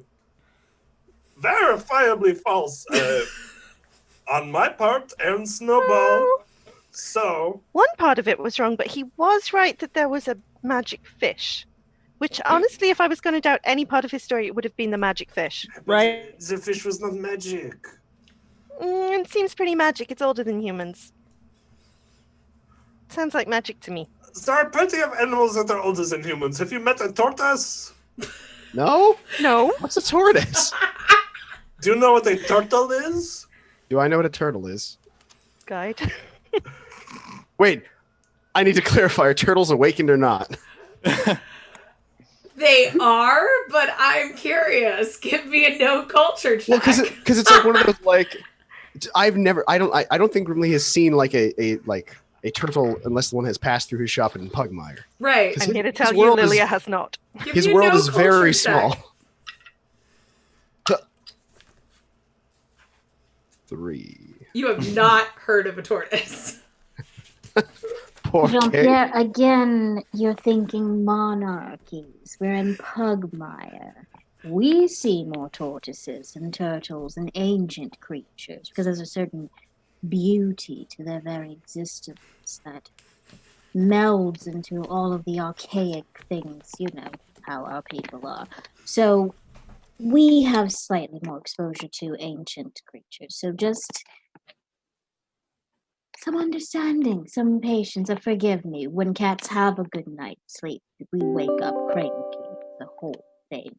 verifiably false on my part and Snowball. So, One part of it was wrong, but he was right that there was a magic fish. Which, honestly, if I was going to doubt any part of his story, it would have been the magic fish. Right. the fish was not magic. It seems pretty magic. It's older than humans. Sounds like magic to me. There are plenty of animals that are older than humans. Have you met a tortoise? No? No. What's a tortoise? Do you know what a turtle is? Do I know what a turtle is? Guide. Wait, I need to clarify, are turtles awakened or not? They are, but I'm curious. Give me a no culture check. Well, because it's like one of those like I don't think Grimly has seen like a turtle unless the one has passed through his shop in Pugmire. Right. 'Cause I'm here to his tell you, world is- Lilia has not. Give His me a world no is very culture check. small. 3. You have not heard of a tortoise. Poor kid. Jean-Pierre, again, you're thinking monarchies. We're in Pugmire. We see more tortoises and turtles and ancient creatures because there's a certain beauty to their very existence that melds into all of the archaic things, you know how our people are. So we have slightly more exposure to ancient creatures. So just some understanding, some patience, and forgive me. When cats have a good night's sleep, we wake up cranky, the whole thing.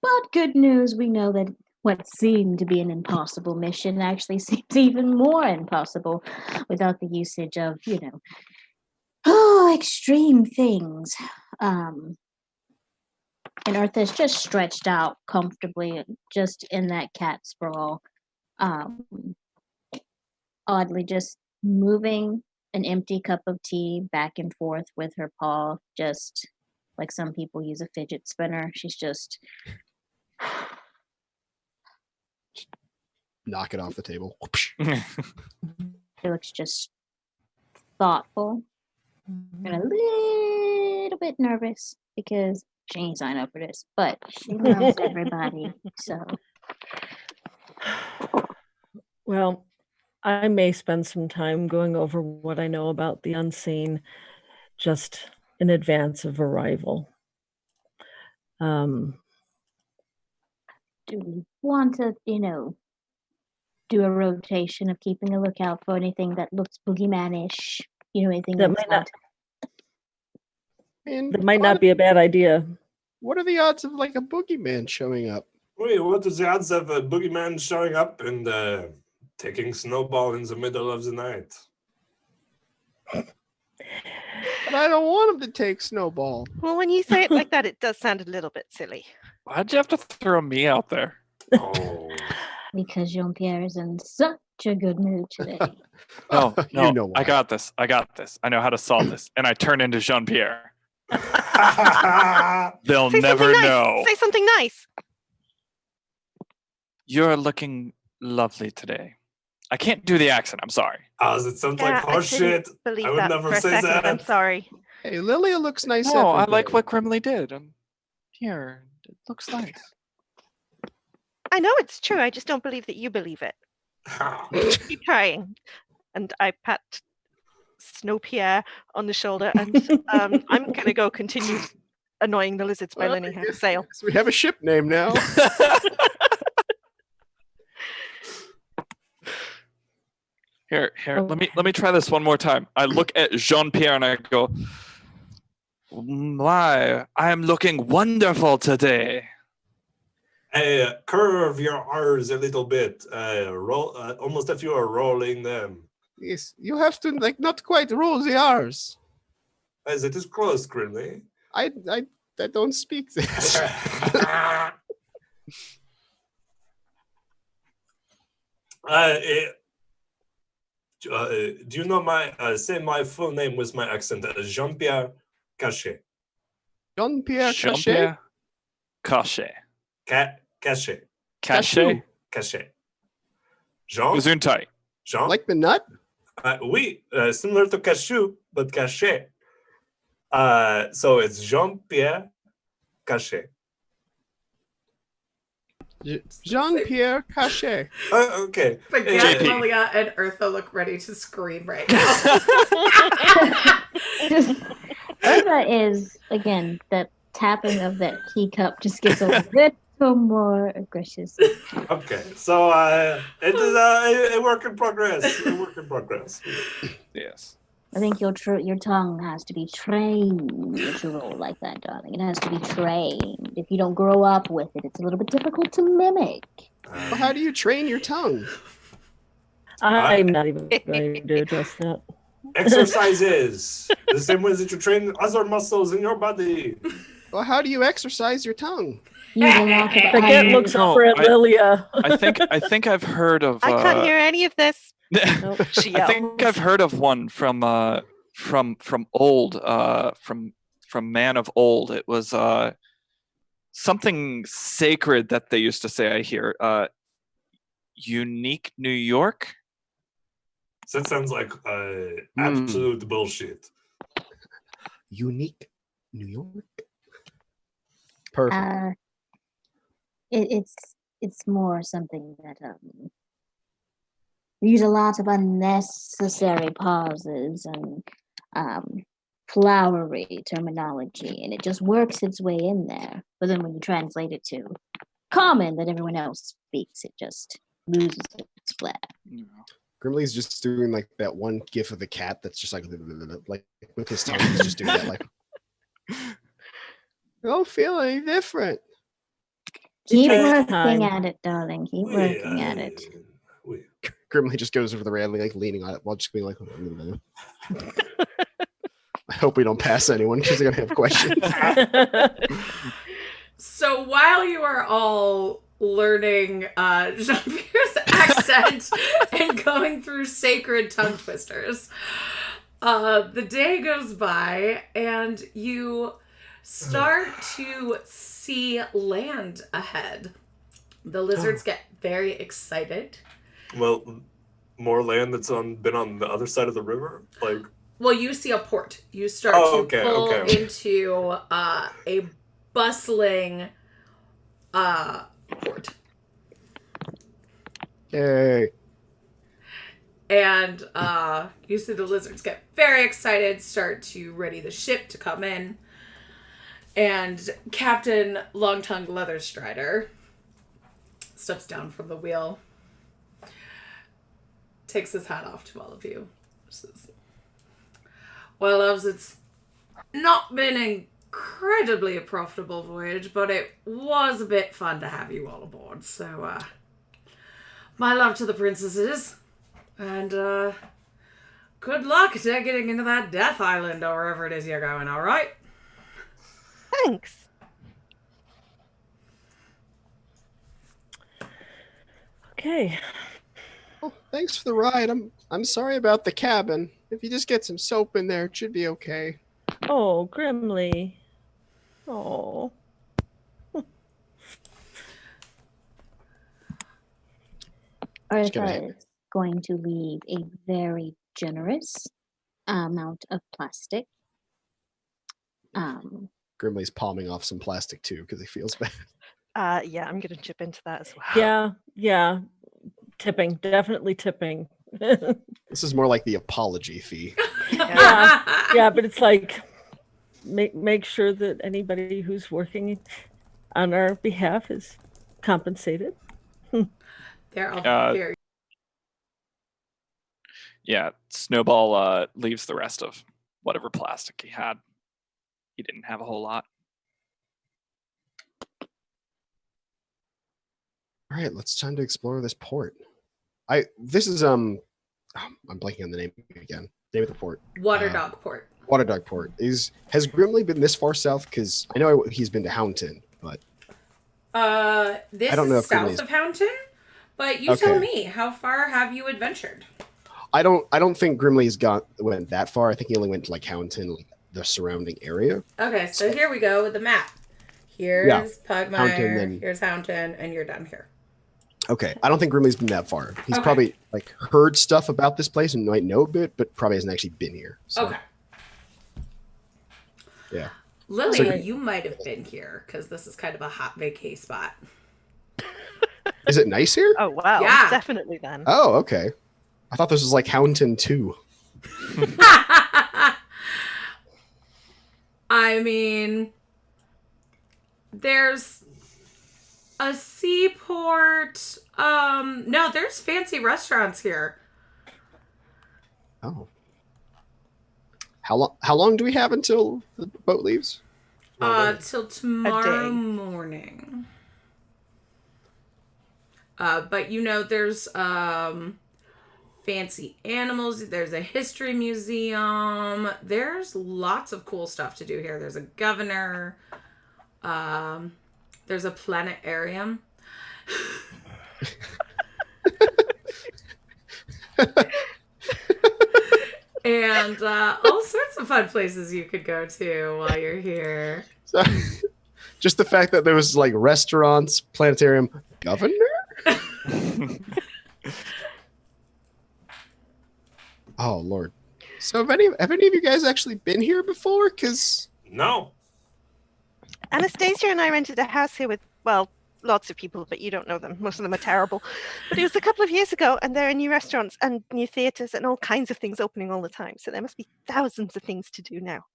But good news, we know that what seemed to be an impossible mission actually seems even more impossible without the usage of, extreme things. And Eartha's just stretched out comfortably, just in that cat sprawl. Oddly, just moving an empty cup of tea back and forth with her paw, just like some people use a fidget spinner. She's just Knock it off the table. she looks just thoughtful and a little bit nervous because she ain't signed up for this, but she loves everybody. So, Well, I may spend some time going over what I know about the unseen just in advance of arrival. do we want to, do a rotation of keeping a lookout for anything that looks boogeyman-ish? Anything That that's might not- And That might not be a bad idea. what are the odds of like a boogeyman showing up? Wait, what is the odds of a boogeyman showing up and taking Snowball in the middle of the night? But I don't want him to take Snowball. Well, when you say it like that, it does sound a little bit silly. Why'd you have to throw me out there? Oh. because Jean-Pierre is in such a good mood today. No, no, You know why. I got this. I know how to solve this. And I turn into Jean-Pierre. They'll Say never something nice. know. Say something nice. You're looking lovely today. I can't do the accent. I'm sorry. Oh, it sounds like I horse didn't shit. believe I would that never for a say second. that. I'm sorry. Hey, Lilia looks nice. No, I every like day. what Grimly did. Here, it looks nice. I know it's true. I just don't believe that you believe it. Keep trying. And I pat Snowpierre on the shoulder, and I'm going to go continue annoying the lizards by Well, learning how to sail. So we have a ship name now. Here, let me try this one more time. I look at Jean-Pierre and I go, "My, I am looking wonderful today." Hey, curve your R's a little bit. Roll, almost if you are rolling them. Yes, you have to like not quite roll the R's. As it is close, Grimly. I don't speak this. Do you know say my full name with my accent? Jean-Pierre Cachet. Jean-Pierre Cachet. Jean-Pierre Cachet. Cachet. Cachet. Cachet. Jean? Gesundheit. Jean? Like the nut? Oui, similar to cashew, but Cachet. So it's Jean-Pierre Cachet. Jean-Pierre Cachet. Okay. Baguette, JP. Lilia, and Eartha look ready to scream right now. Eartha is, again, the tapping of that teacup just gets a little more aggressive. Okay, so it is a work in progress. A work in progress. Yes. I think your tongue has to be trained to roll like that, darling. It has to be trained. If you don't grow up with it, it's a little bit difficult to mimic. Well, how do you train your tongue? I'm not even going to address that. Exercises. The same way that you train other muscles in your body. Well, how do you exercise your tongue? Use a lot of Baguette iron. looks No, over at Lilia. I think I've heard of. I can't hear any of this. Nope. She I yells. think I've heard of one from old from Man of Old. It was something sacred that they used to say. I hear unique New York. That sounds like absolute bullshit. Unique New York. Perfect. It's more something that we use a lot of unnecessary pauses and flowery terminology, and it just works its way in there. But then when you translate it to common that everyone else speaks, it just loses its flair. Grimley's just doing like that one gif of the cat that's just like with his tongue. He's just doing that like, don't feel any different. Keep takes working time. at it, darling. Keep working at it. Grimley just goes over the railing, like leaning on it while just being like, I hope we don't pass anyone because they're gonna have questions. So while you are all learning Jean-Pierre's accent and going through sacred tongue twisters, the day goes by and you start to see land ahead. The lizards get very excited. Well, more land that's been on the other side of the river? Like, well, you see a port. You start to pull into a bustling port. Yay. And you see the lizards get very excited, start to ready the ship to come in. And Captain Long-Tongued Leatherstrider steps down from the wheel, takes his hat off to all of you. Says, well, loves, it's not been incredibly a profitable voyage, but it was a bit fun to have you all aboard. So, my love to the princesses, and good luck to getting into that Death Island or wherever it is you're going, all right? Thanks. Okay. Well, thanks for the ride. I'm sorry about the cabin. If you just get some soap in there, it should be okay. Oh, Grimly. Oh. Artha is going to leave a very generous amount of plastic. Grimley's palming off some plastic too because he feels bad. Yeah, I'm going to chip into that as well. Yeah. Tipping. Definitely tipping. This is more like the apology fee. Yeah, but it's like make sure that anybody who's working on our behalf is compensated. They're all very... Yeah, Snowball leaves the rest of whatever plastic he had. He didn't have a whole lot. All right, it's time to explore this port. This is I'm blanking on the name again. Name of the port. Waterdog Port. Waterdog Port. Has Grimley been this far south? Because I know he's been to Houndton, but this I don't know is if south Grimley's... of Houndton. But you tell me, how far have you adventured? I don't think Grimley's went that far. I think he only went to like Houndton, like the surrounding area. Okay, so here we go with the map. Here's Pugmire, here's Houndton, and you're done here. Okay, I don't think Grimley's been that far. He's probably like heard stuff about this place and might know a bit, but probably hasn't actually been here. So. Okay. Yeah. Lily, you might have been here because this is kind of a hot vacay spot. Is it nice here? Oh wow! Yeah, definitely then. Oh, okay. I thought this was like Houndton 2. I mean, there's a seaport. No, there's fancy restaurants here. Oh. How long do we have until the boat leaves? Till tomorrow morning. But you know, there's fancy animals. There's a history museum. There's lots of cool stuff to do here. There's a governor. There's a planetarium. And all sorts of fun places you could go to while you're here. So, just the fact that there was like restaurants, planetarium, governor? Oh Lord! So have any of you guys actually been here before? Because no. Anastasia and I rented a house here with lots of people, but you don't know them. Most of them are terrible. But it was a couple of years ago, and there are new restaurants and new theaters and all kinds of things opening all the time. So there must be thousands of things to do now.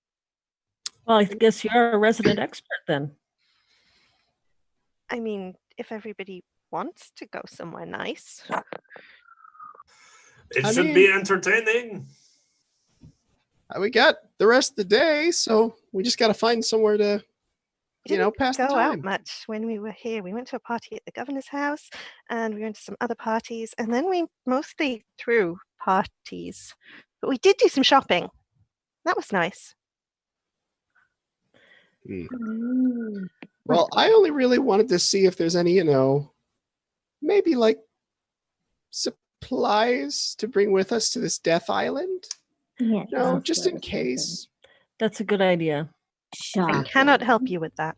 Well, I guess you're a resident expert then. I mean, if everybody wants to go somewhere nice. It I should mean- be entertaining. We got the rest of the day, so we just got to find somewhere to, We didn't pass the go out time. much when we were here. We went to a party at the governor's house, and we went to some other parties, and then we mostly threw parties. But we did do some shopping. That was nice. Mm. Well, I only really wanted to see if there's any, maybe like supplies to bring with us to this Death Island. Yes. No, that's just what in I was thinking. case. That's a good idea. I Shopping. cannot help you with that.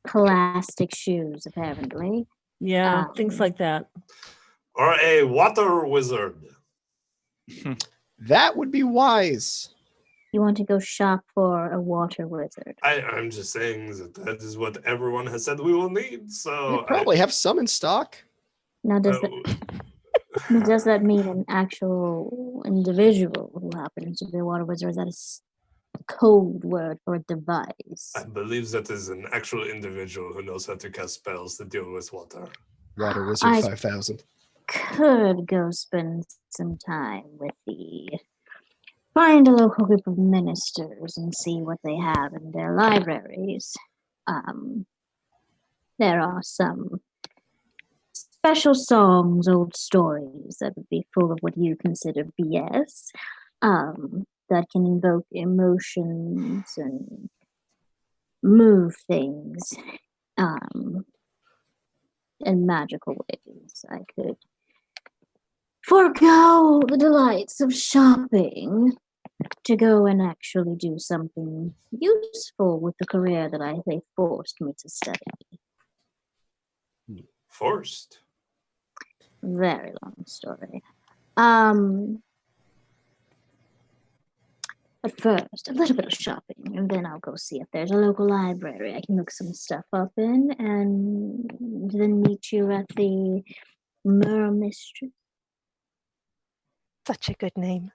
Plastic shoes, apparently. Yeah, things Um, like that. Or a water wizard. That would be wise. You want to go shop for a water wizard? I'm just saying that is what everyone has said we will need. So We probably have some in stock. Now, does that mean an actual individual who happens to be a water wizard? Or is that a code word for a device? I believe that is an actual individual who knows how to cast spells to deal with water. Water Wizard I- 5000. Could go spend some time with find a local group of ministers and see what they have in their libraries. There are some special songs, old stories that would be full of what you consider BS, that can invoke emotions and move things in magical ways. I could forego the delights of shopping to go and actually do something useful with the career that they forced me to study. Forced. Very long story. But first, a little bit of shopping, and then I'll go see if there's a local library I can look some stuff up in, and then meet you at the Mirror Mistress. Such a good name.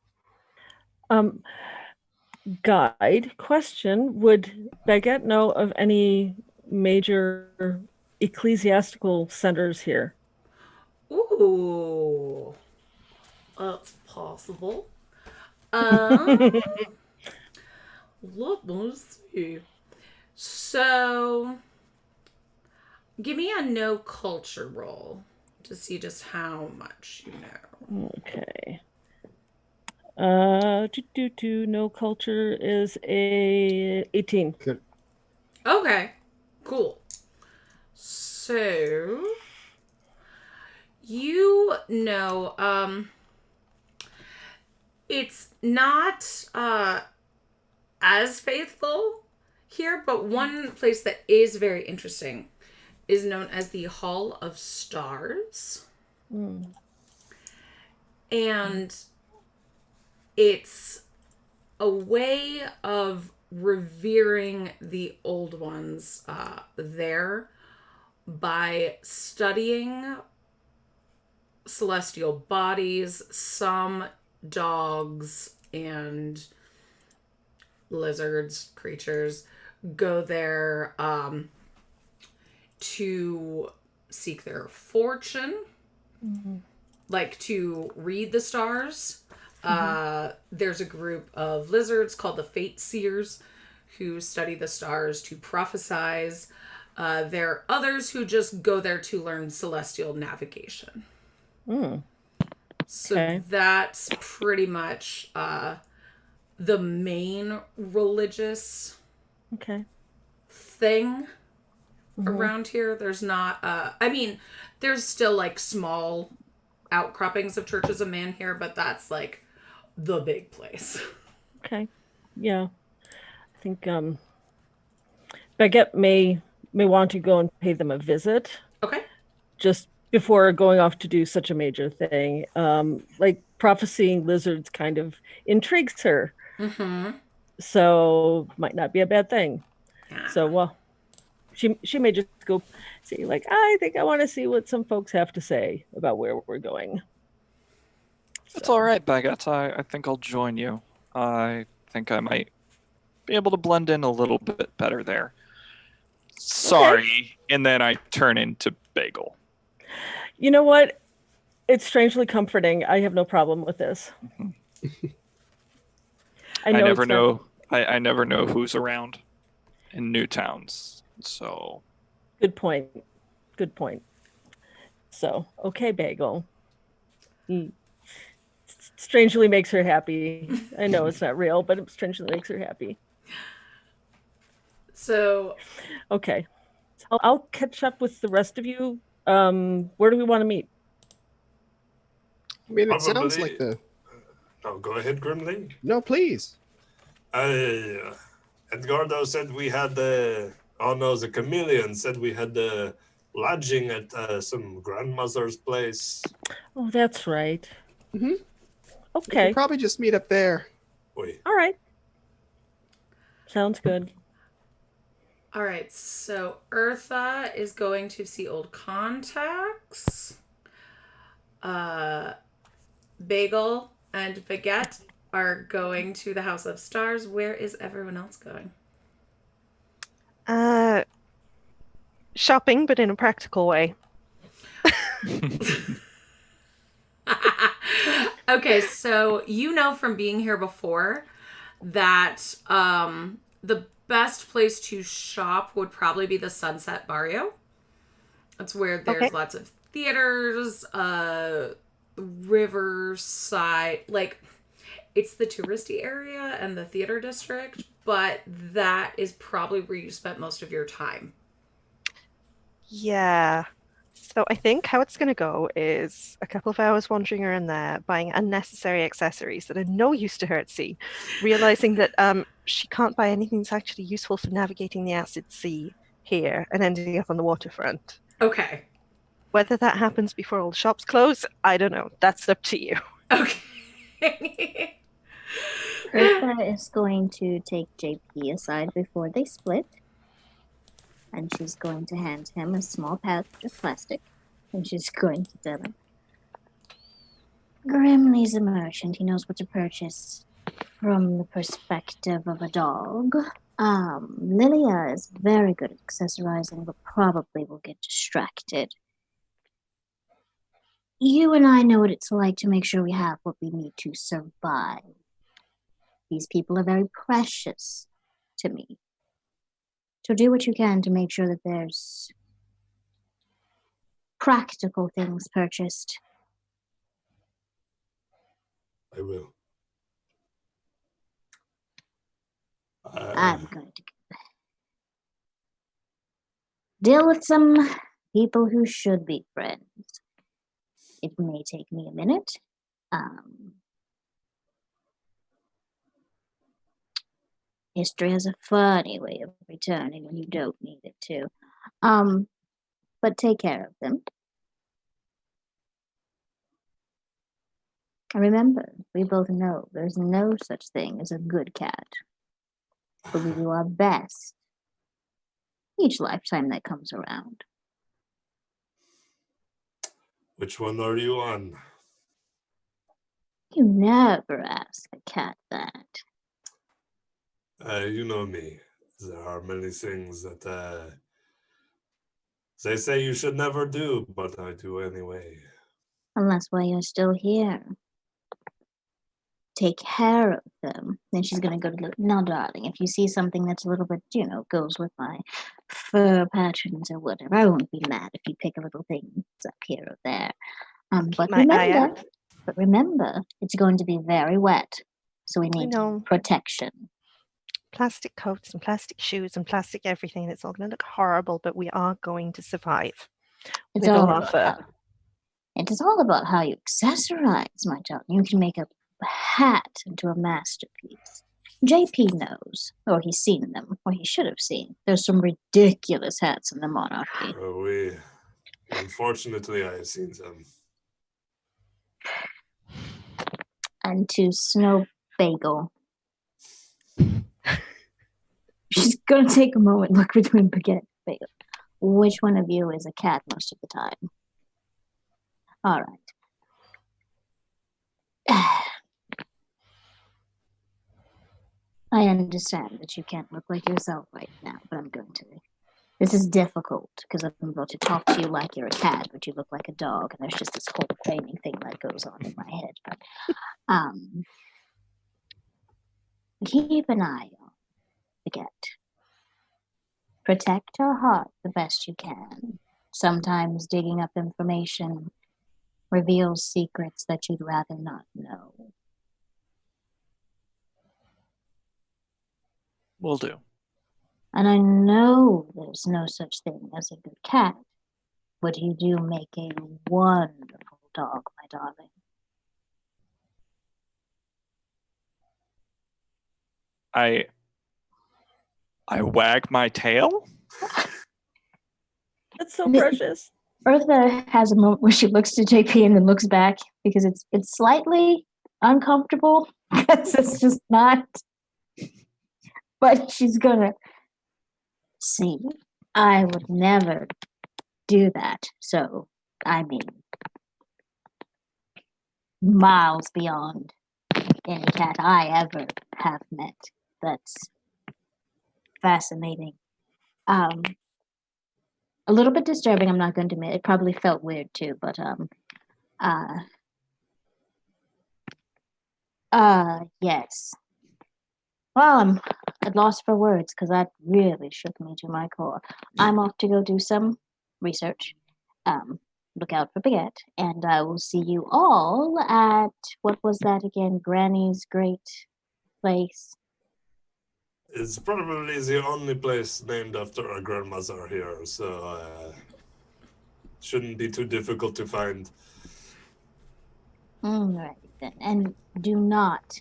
Guide question: would Baguette know of any major ecclesiastical centers here? Ooh, that's possible. Let's see. So, give me a no culture roll to see just how much you know. Okay. No culture is a 18. Good. Okay, cool. So, you know, it's not as faithful here, but one place that is very interesting is known as the Hall of Stars. And it's a way of revering the old ones there by studying celestial bodies. Some dogs and lizards, creatures, go there to seek their fortune, like to read the stars. There's a group of lizards called the Fate Seers who study the stars to prophesize. There are others who just go there to learn celestial navigation. So Okay. that's pretty much the main religious Okay. thing around here. There's not, I mean, there's still like small outcroppings of churches of man here, but that's like the big place. Okay. Yeah. I think Baguette may want to go and pay them a visit Okay. just before going off to do such a major thing. Like prophesying lizards kind of intrigues her. So might not be a bad thing. So well, she may just go see, like, I think I want to see what some folks have to say about where we're going. That's all right, Baguette. I think I'll join you. I think I might be able to blend in a little bit better there. Sorry. And then I turn into Bagel. You know what? It's strangely comforting. I have no problem with this. I know never it's not- know. I never know who's around in new towns. So Good point. Good point. So, okay, Bagel. Strangely makes her happy. I know it's not real, but it strangely makes her happy. So, Okay. I'll catch up with the rest of you. Where do we want to meet? I mean, it sounds Probably- like the. Oh, go ahead, Grimly. No, please. Edgardo said we had the. Oh no, the chameleon said we had the lodging at some grandmother's place. Oh, that's right. Mhm. We Okay. could probably just meet up there. Wait, All right. Sounds good. all right. So Eartha is going to see old contacts. Bagel and Baguette are going to the House of Stars. Where is everyone else going? Shopping, but in a practical way. Okay, so you know from being here before that the best place to shop would probably be the Sunset Barrio. That's where there's Okay. lots of theaters, riverside, like it's the touristy area and the theater district, but that is probably where you spent most of your time. Yeah. So I think how it's going to go is a couple of hours wandering around there, buying unnecessary accessories that are no use to her at sea, realizing that she can't buy anything that's actually useful for navigating the acid sea here, and ending up on the waterfront. Okay. Whether that happens before all the shops close, I don't know. That's up to you. Okay. Eartha is going to take JP aside before they split, and she's going to hand him a small pouch of plastic, and she's going to tell him, Grimly's a merchant. He knows what to purchase from the perspective of a dog. Lilia is very good at accessorizing, but probably will get distracted. You and I know what it's like to make sure we have what we need to survive. These people are very precious to me. So do what you can to make sure that there's practical things purchased. I will. I'm going to deal with some people who should be friends. It may take me a minute. History has a funny way of returning when you don't need it to. But take care of them. And remember, we both know there's no such thing as a good cat. But we do our best each lifetime that comes around. Which one are you on? You never ask a cat that. You know me. There are many things that they say you should never do, but I do anyway. And that's why you're still here. Take care of them. Then she's going to go to the... Now, darling, if you see something that's a little bit, goes with my fur patterns or whatever, I won't be mad if you pick a little thing up here or there. But my eye remember, it's going to be very wet. So we I need know. protection. Plastic coats and plastic shoes and plastic everything. It's all going to look horrible, but we are going to survive. It's With all our about fur. It is all about how you accessorize, my darling. You can make a hat into a masterpiece. JP knows, or he's seen them, or he should have seen. There's some ridiculous hats in the monarchy. Unfortunately, I have seen them. And to Snow Bagel. She's going to take a moment, look between Baguette and Bagel. Which one of you is a cat most of the time? All right. I I understand that you can't look like yourself right now, but I'm going to. This is difficult because I'm about to talk to you like you're a cat, but you look like a dog, and there's just this whole training thing that goes on in my head. But keep an eye on Forget. Protect her heart the best you can. Sometimes digging up information reveals secrets that you'd rather not know. Will do. And I know there's no such thing as a good cat, but you do make a wonderful dog, my darling. I wag my tail. That's so precious. Eartha has a moment where she looks to JP and then looks back because it's slightly uncomfortable because it's just not. But she's gonna see. I would never do that. So, I mean, miles beyond any cat I ever have met. That's fascinating. A little bit disturbing, I'm not going to admit. It probably felt weird too, but yes. Well, I'm at loss for words because that really shook me to my core. I'm off to go do some research. Look out for Baguette, and I will see you all at, what was that again? Granny's Great Place. It's probably the only place named after our grandmother here, so shouldn't be too difficult to find. Alright then, and do not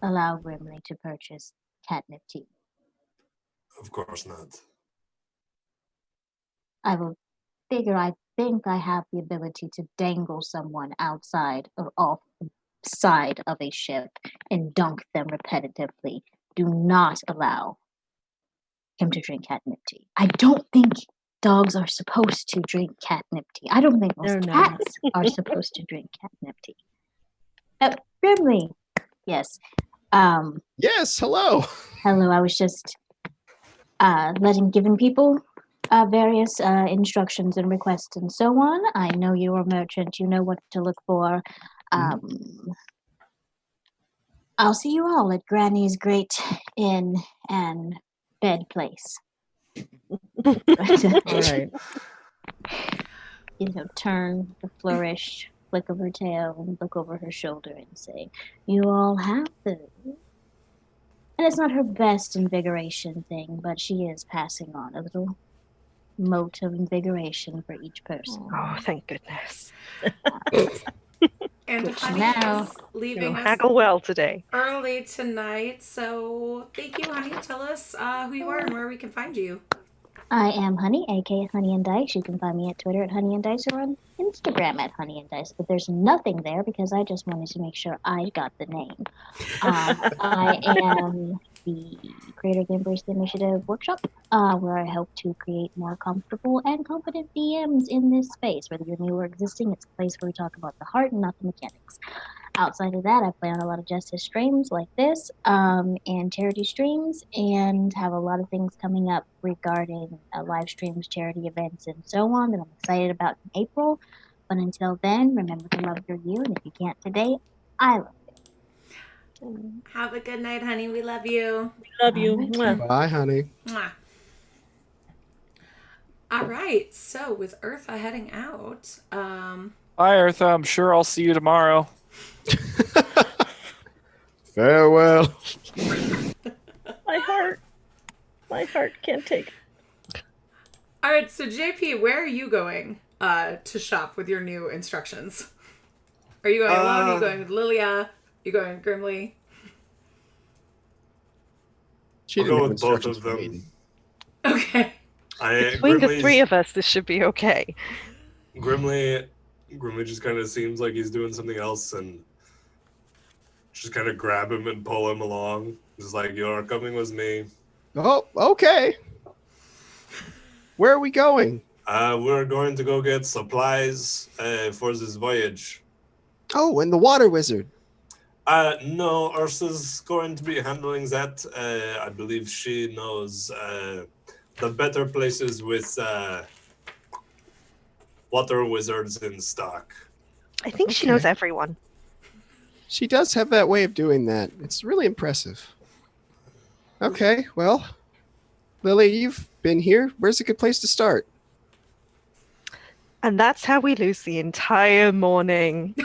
allow Grimley to purchase catnip tea. Of course not. I will figure I think I have the ability to dangle someone outside or off the side of a ship and dunk them repetitively. Do not allow him to drink catnip tea. I don't think dogs are supposed to drink catnip tea. I don't think They're most not. cats are supposed to drink catnip tea. Grimley, yes. Yes, hello. Hello, I was just giving people various instructions and requests and so on. I know you're a merchant. You know what to look for. I'll see you all at Granny's Great Inn and Bed Place. All right. Turn the flourish, flick of her tail, and look over her shoulder and say, "You all have food." And it's not her best invigoration thing, but she is passing on a little mote of invigoration for each person. Oh, thank goodness. And Which Honey now- is leaving You'll us haggle well today. early tonight. So thank you, Honey. Tell us who you are and where we can find you. I am Honey, aka Honey and Dice. You can find me at Twitter at Honey and Dice or on Instagram at Honey and Dice. But there's nothing there because I just wanted to make sure I got the name. I am the creator of the Embrace the Initiative workshop, where I help to create more comfortable and confident DMs in this space. Whether you're new or existing, it's a place where we talk about the heart and not the mechanics. Outside of that, I play on a lot of Justice streams like this, and charity streams, and have a lot of things coming up regarding live streams, charity events, and so on that I'm excited about in April. But until then, remember to love your you, and if you can't today, I love you. Have a good night, Honey. We love you. Love you. Alright. Mwah. Bye, honey. Mwah. All right. So with Eartha heading out, Bye, Eartha. I'm sure I'll see you tomorrow. Farewell. My heart can't take it. all right. So JP, where are you going to shop with your new instructions? Are you going alone? Are you going with Lilia? Are you going with Grimly? She I'll didn't go have with both instructions of for them. me. Okay. Between the three of us, this should be okay. Grimly just kind of seems like he's doing something else, and just kind of grab him and pull him along. Just like, you're coming with me. Oh, okay. Where are we going? We're going to go get supplies for this voyage. Oh, and the water wizard. No, Ursa's going to be handling that. I believe she knows the better places with water wizards in stock. I think she Okay. knows everyone. She does have that way of doing that. It's really impressive. Okay, well, Lily, you've been here. Where's a good place to start? And that's how we lose the entire morning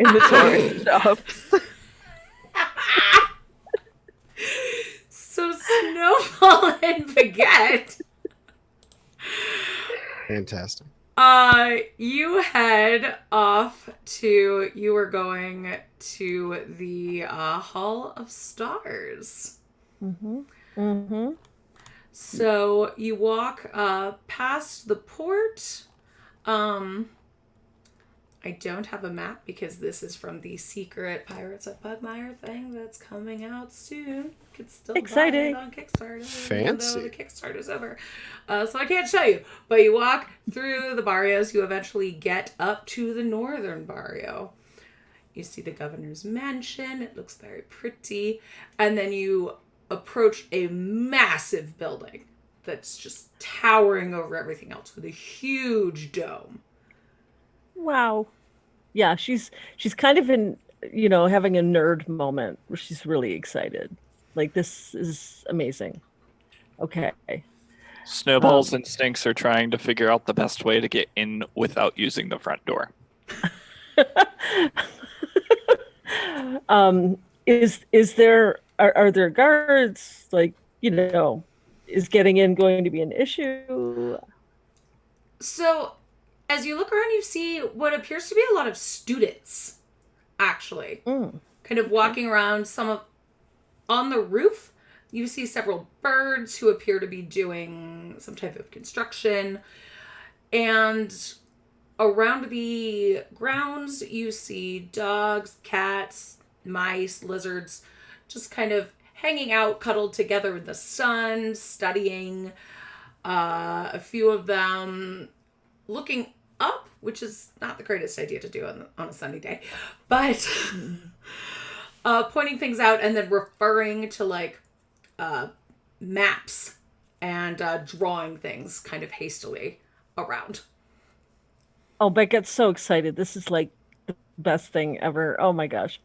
in the tourist shops. So Snowball and Baguette, Fantastic. you head off to, you are going to the Hall of Stars. Mm-hmm. Mm-hmm. So you walk past the port. I don't have a map because this is from the secret Pirates of Pugmire thing that's coming out soon. You could still Exciting. buy it on Kickstarter, even Fancy. though the Kickstarter's over. So I can't show you. But you walk through the barrios. You eventually get up to the northern barrio. You see the governor's mansion. It looks very pretty. And then you approach a massive building that's just towering over everything else with a huge dome. Wow. Yeah, she's kind of in, having a nerd moment where she's really excited. Like, this is amazing. Okay. Snowball's instincts are trying to figure out the best way to get in without using the front door. Is there are there guards? Like, is getting in going to be an issue? So, as you look around, you see what appears to be a lot of students, actually. Kind of walking around. On the roof, you see several birds who appear to be doing some type of construction. And around the grounds, you see dogs, cats, mice, lizards, just kind of hanging out, cuddled together in the sun, studying. A few of them looking up, which is not the greatest idea to do on a sunny day, but pointing things out and then referring to maps and drawing things kind of hastily around. Oh, Beck gets so excited. This is like the best thing ever. Oh my gosh.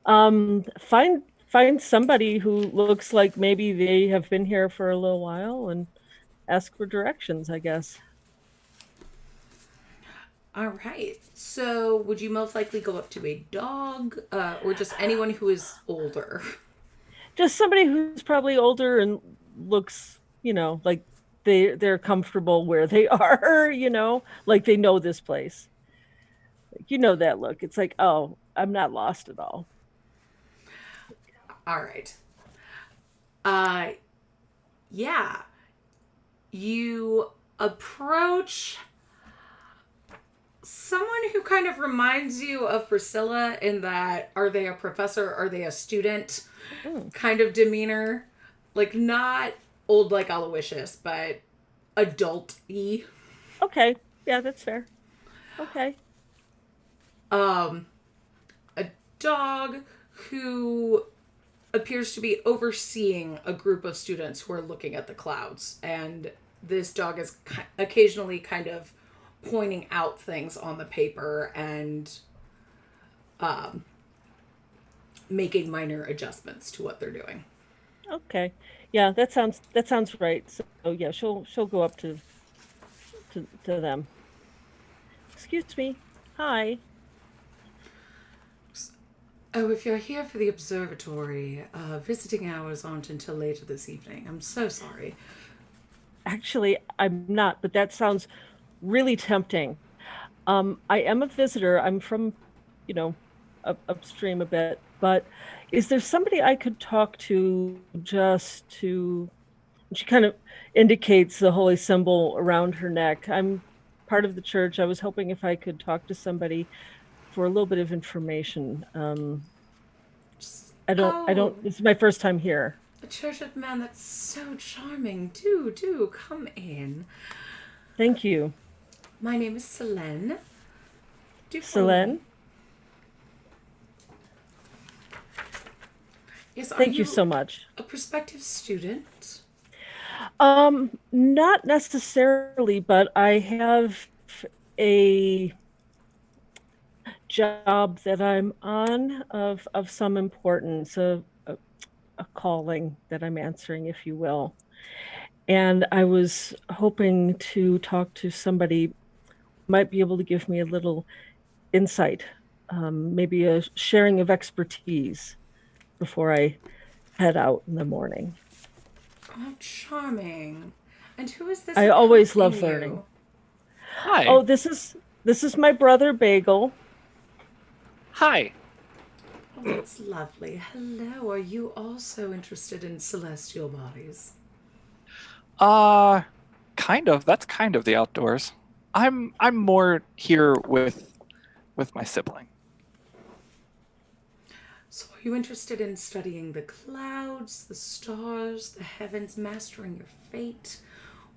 Find somebody who looks like maybe they have been here for a little while and ask for directions, I guess. All right. So would you most likely go up to a dog or just anyone who is older? Just somebody who's probably older and looks, like they're comfortable where they are, like they know this place. Like, that look. It's like, oh, I'm not lost at all. All right. Yeah. You approach someone who kind of reminds you of Priscilla in that, are they a professor? Are they a student? Kind of demeanor. Like, not old like Aloysius, but adult-y. Okay. Yeah, that's fair. Okay. A dog who appears to be overseeing a group of students who are looking at the clouds. And this dog is occasionally kind of pointing out things on the paper and making minor adjustments to what they're doing. Okay. Yeah, that sounds right. So yeah, she'll go up to them. Excuse me. Hi. Oh, if you're here for the observatory, visiting hours aren't until later this evening. I'm so sorry. Actually, I'm not, but that sounds really tempting. I am a visitor. I'm from, upstream a bit, but is there somebody I could talk to just to, she kind of indicates the holy symbol around her neck. I'm part of the church. I was hoping if I could talk to somebody for a little bit of information. I don't, this is my first time here. A church of men, that's so charming. Do come in. Thank you. My name is Selene. Selene? Yes, are Thank you so much. a prospective student? Not necessarily, but I have a job that I'm on of some importance, a calling that I'm answering, if you will. And I was hoping to talk to somebody who might be able to give me a little insight, maybe a sharing of expertise before I head out in the morning. Oh, charming. And who is this I always love accompanying learning. you? Hi. Oh, this is my brother Bagel. Hi. Oh, that's lovely. Hello. Are you also interested in celestial bodies? Kind of. That's kind of the outdoors. I'm more here with my sibling. So are you interested in studying the clouds, the stars, the heavens, mastering your fate?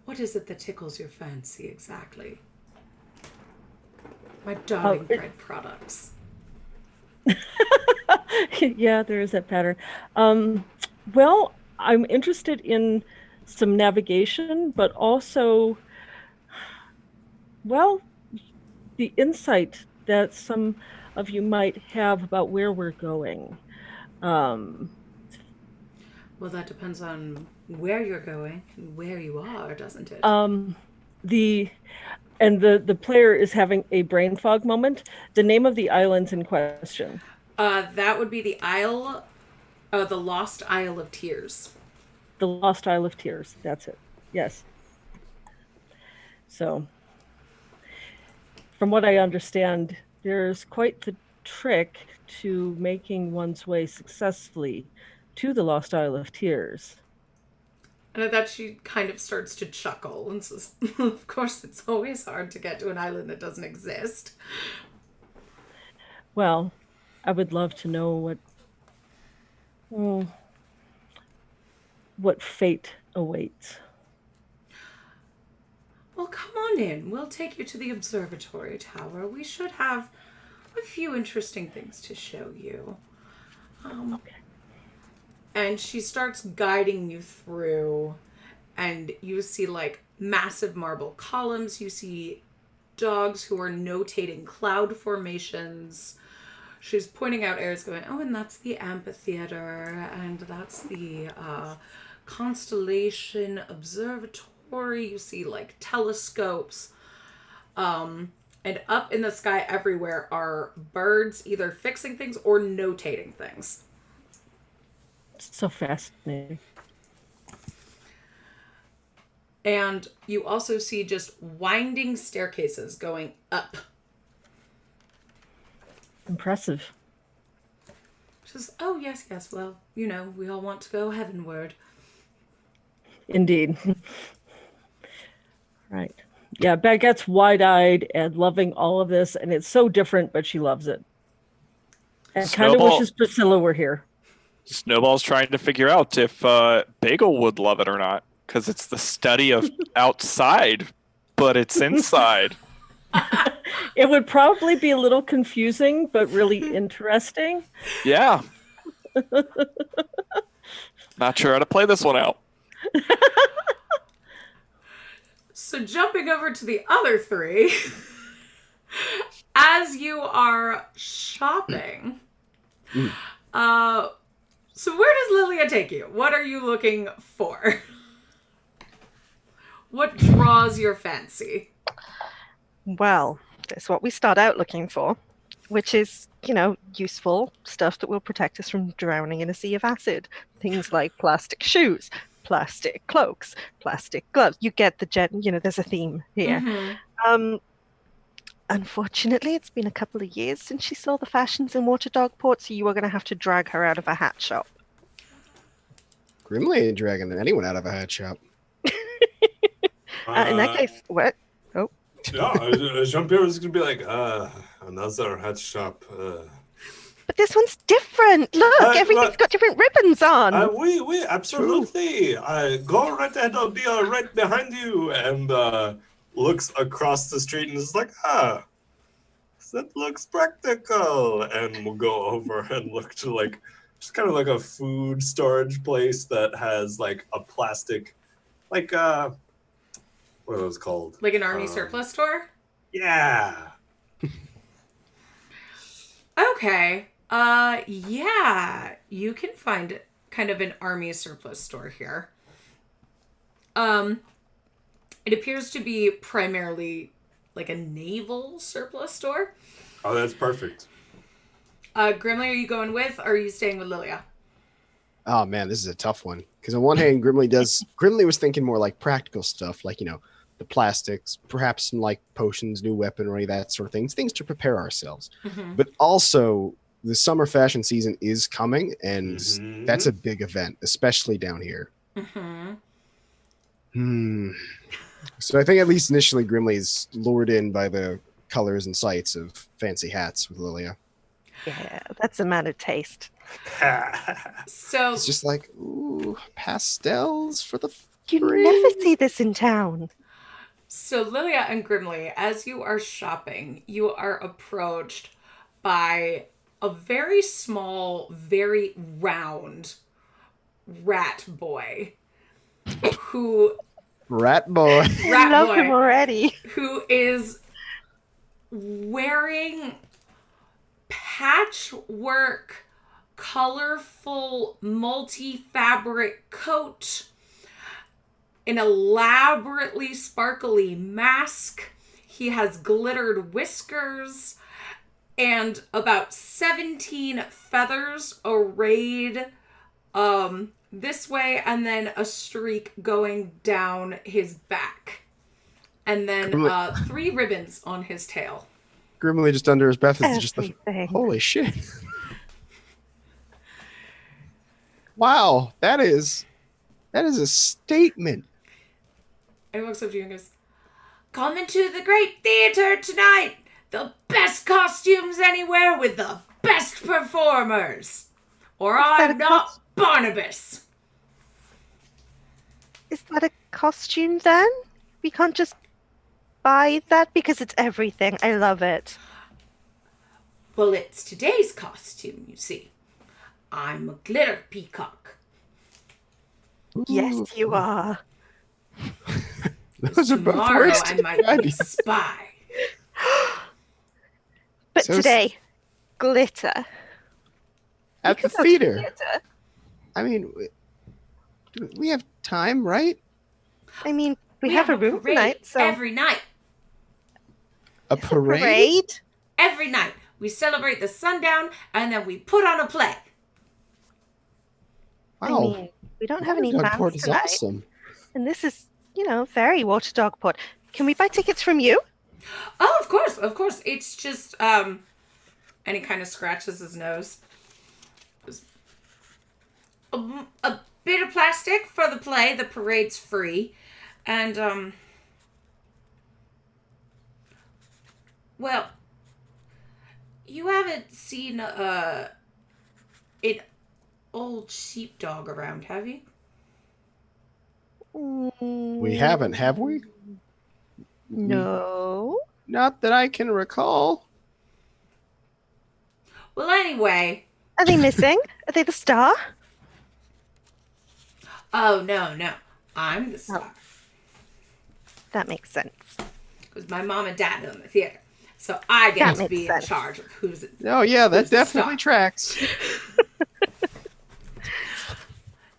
What is it that tickles your fancy exactly? My darling bread products. Yeah, there is that pattern. Well, I'm interested in some navigation, but also, well, the insight that some of you might have about where we're going. Um, Well, that depends on where you're going and where you are, doesn't it? the the player is having a brain fog moment. The name of the islands in question. That would be the Lost Isle of Tears. The Lost Isle of Tears. That's it. Yes. So, from what I understand, there's quite the trick to making one's way successfully to the Lost Isle of Tears. And at that, she kind of starts to chuckle and says, of course, it's always hard to get to an island that doesn't exist. Well, I would love to know what fate awaits. Well, come on in. We'll take you to the observatory tower. We should have a few interesting things to show you. Okay. And she starts guiding you through, and you see like massive marble columns. You see dogs who are notating cloud formations. She's pointing out areas going, oh, and that's the amphitheater, and that's the constellation observatory. You see like telescopes. And up in the sky everywhere are birds either fixing things or notating things. So fascinating. And you also see just winding staircases going up. Impressive. She says, oh, yes, well, you know, we all want to go heavenward. Indeed. Right. Yeah, Baguette's wide-eyed and loving all of this, and it's so different, but she loves it. And kind of wishes Priscilla were here. Snowball's trying to figure out if Bagel would love it or not, because it's the study of outside, but it's inside. It would probably be a little confusing, but really interesting. Yeah. Not sure how to play this one out. So jumping over to the other three, as you are shopping, so where does Lilia take you? What are you looking for? What draws your fancy? Well, that's what we start out looking for, which is, useful stuff that will protect us from drowning in a sea of acid. Things like plastic shoes, plastic cloaks, plastic gloves. You get the there's a theme here. Mm-hmm. Unfortunately, it's been a couple of years since she saw the fashions in Waterdogport, so you are going to have to drag her out of a hat shop. Grimly ain't dragging anyone out of a hat shop. In that case, what? Oh. Yeah, Jean-Pierre is going to be like, another hat shop. But this one's different. Look, everything's got different ribbons on. We absolutely. Go right ahead. I'll be right behind you. And looks across the street and is like, that looks practical. And we'll go over and look to like Just kind of like a food storage place that has like a plastic, like what are those called? Like an army surplus store? Yeah. Okay. Yeah, you can find kind of an army surplus store here. It appears to be primarily like a naval surplus store. Oh, that's perfect. Grimly, are you going with, or are you staying with Lilia? Oh man, this is a tough one. Because on one hand, Grimly was thinking more like practical stuff, like the plastics, perhaps some like potions, new weaponry, that sort of things to prepare ourselves. Mm-hmm. But also, the summer fashion season is coming, and Mhm. that's a big event, especially down here. Mm-hmm. So I think at least initially, Grimly's lured in by the colors and sights of fancy hats with Lilia. Yeah, that's a matter of taste. So It's just like, ooh, pastels for the You spring. never see this in town. So Lilia and Grimly, as you are shopping, you are approached by a very small, very round rat boy who Rat boy. I love him already. who is wearing patchwork, colorful, multi-fabric coat, an elaborately sparkly mask. He has glittered whiskers and about 17 feathers arrayed this way, and then a streak going down his back. And then 3 ribbons on his tail. Grimly just under his breath is just Everything. holy shit. Wow, that is a statement. And he looks up to you and goes, "Coming to the Great Theater tonight! The best costumes anywhere with the best performers! Or that I'm a not Barnabas!" Is that a costume then? We can't just buy that because it's everything. I love it. Well, it's today's costume, you see. I'm a glitter peacock. Yes, you are. Those are both Tomorrow words I to might describe be a you. spy. But So today, glitter. At We the could go to theater. theater. I mean, we have time, right? I mean, we have a room parade tonight, so every night. A parade? parade. Every night. We celebrate the sundown and then we put on a play. Wow. I mean, we don't have any Waterdog Port plans is tonight, awesome. and this is, very Waterdog Port. Can we buy tickets from you? Oh, of course. It's just, and he kind of scratches his nose. A bit of plastic for the play. The parade's free. And, well, you haven't seen, an old sheepdog around, have you? We haven't, have we? No. Not that I can recall. Well, anyway. Are they missing? Are they the star? Oh, no. I'm the star. That makes sense. Because my mom and dad own the theater. So I get That to makes be sense. in charge of who's it. Oh yeah, that Who's the definitely star? tracks.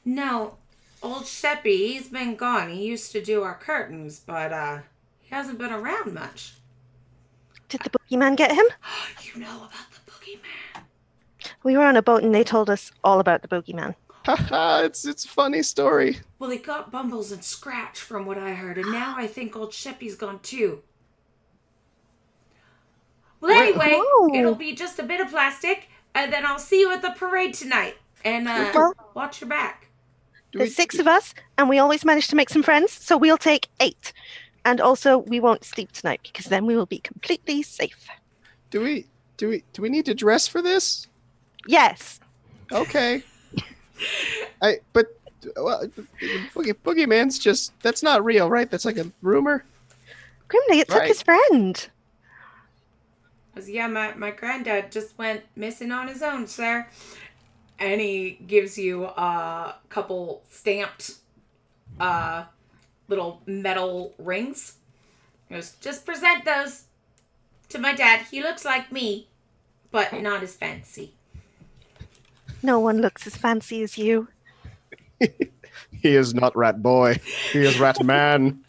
No, old Sheppy, he's been gone. He used to do our curtains, but he hasn't been around much. Did the boogeyman get him? You know about the boogeyman. We were on a boat and they told us all about the boogeyman. Haha, it's a funny story. Well, he got Bumbles and Scratch from what I heard, and now I think old Sheppy's gone too. Well, anyway, Whoa. it'll be just a bit of plastic, and then I'll see you at the parade tonight. And Well- watch your back. There's 6 of us, and we always manage to make some friends, so we'll take 8. And also, we won't sleep tonight because then we will be completely safe. Do we need to dress for this? Yes. Okay. Boogeyman's that's not real, right? That's like a rumor. Grimly, it took Right. his friend. Yeah, my granddad just went missing on his own, sir. And he gives you a couple stamped little metal rings. He goes, just present those to my dad. He looks like me, but not as fancy. No one looks as fancy as you. He is not rat boy. He is rat man.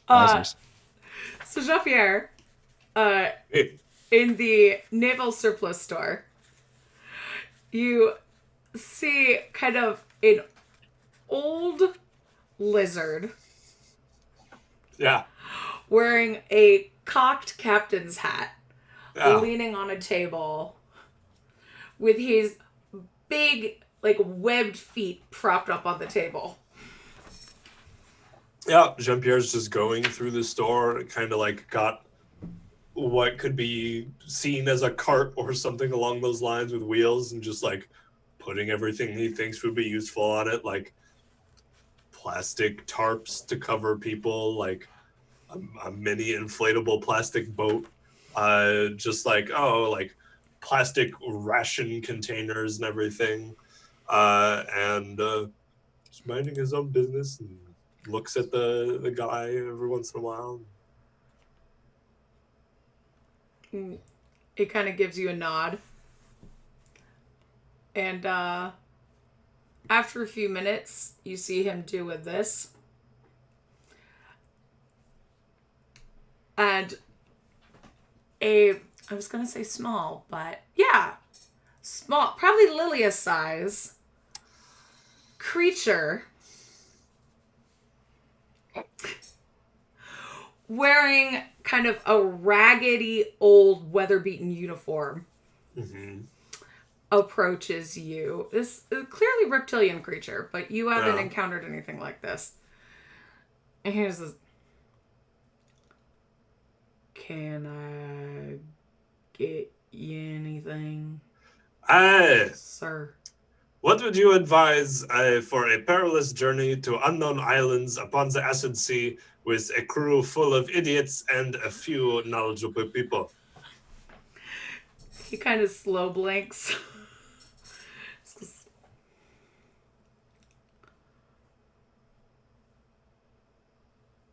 Wowzers. So Jean-Pierre, Hey, in the naval surplus store, you see kind of an old lizard yeah. wearing a cocked captain's hat, Yeah. leaning on a table with his big, like, webbed feet propped up on the table. Yeah, Jean-Pierre's just going through the store, kind of like got what could be seen as a cart or something along those lines with wheels, and just like putting everything he thinks would be useful on it, like plastic tarps to cover people, like a mini inflatable plastic boat, just like, like plastic ration containers and everything, and just minding his own business and looks at the guy every once in a while. It kind of gives you a nod. And after a few minutes, you see him do with this. And I was going to say small, but yeah, small, probably Lilia size creature wearing kind of a raggedy old weather-beaten uniform approaches you. This is clearly reptilian creature, but you haven't encountered anything like this. And here's this. Can I get you anything, sir? What would you advise for a perilous journey to unknown islands upon the acid sea with a crew full of idiots and a few knowledgeable people? He kind of slow blinks.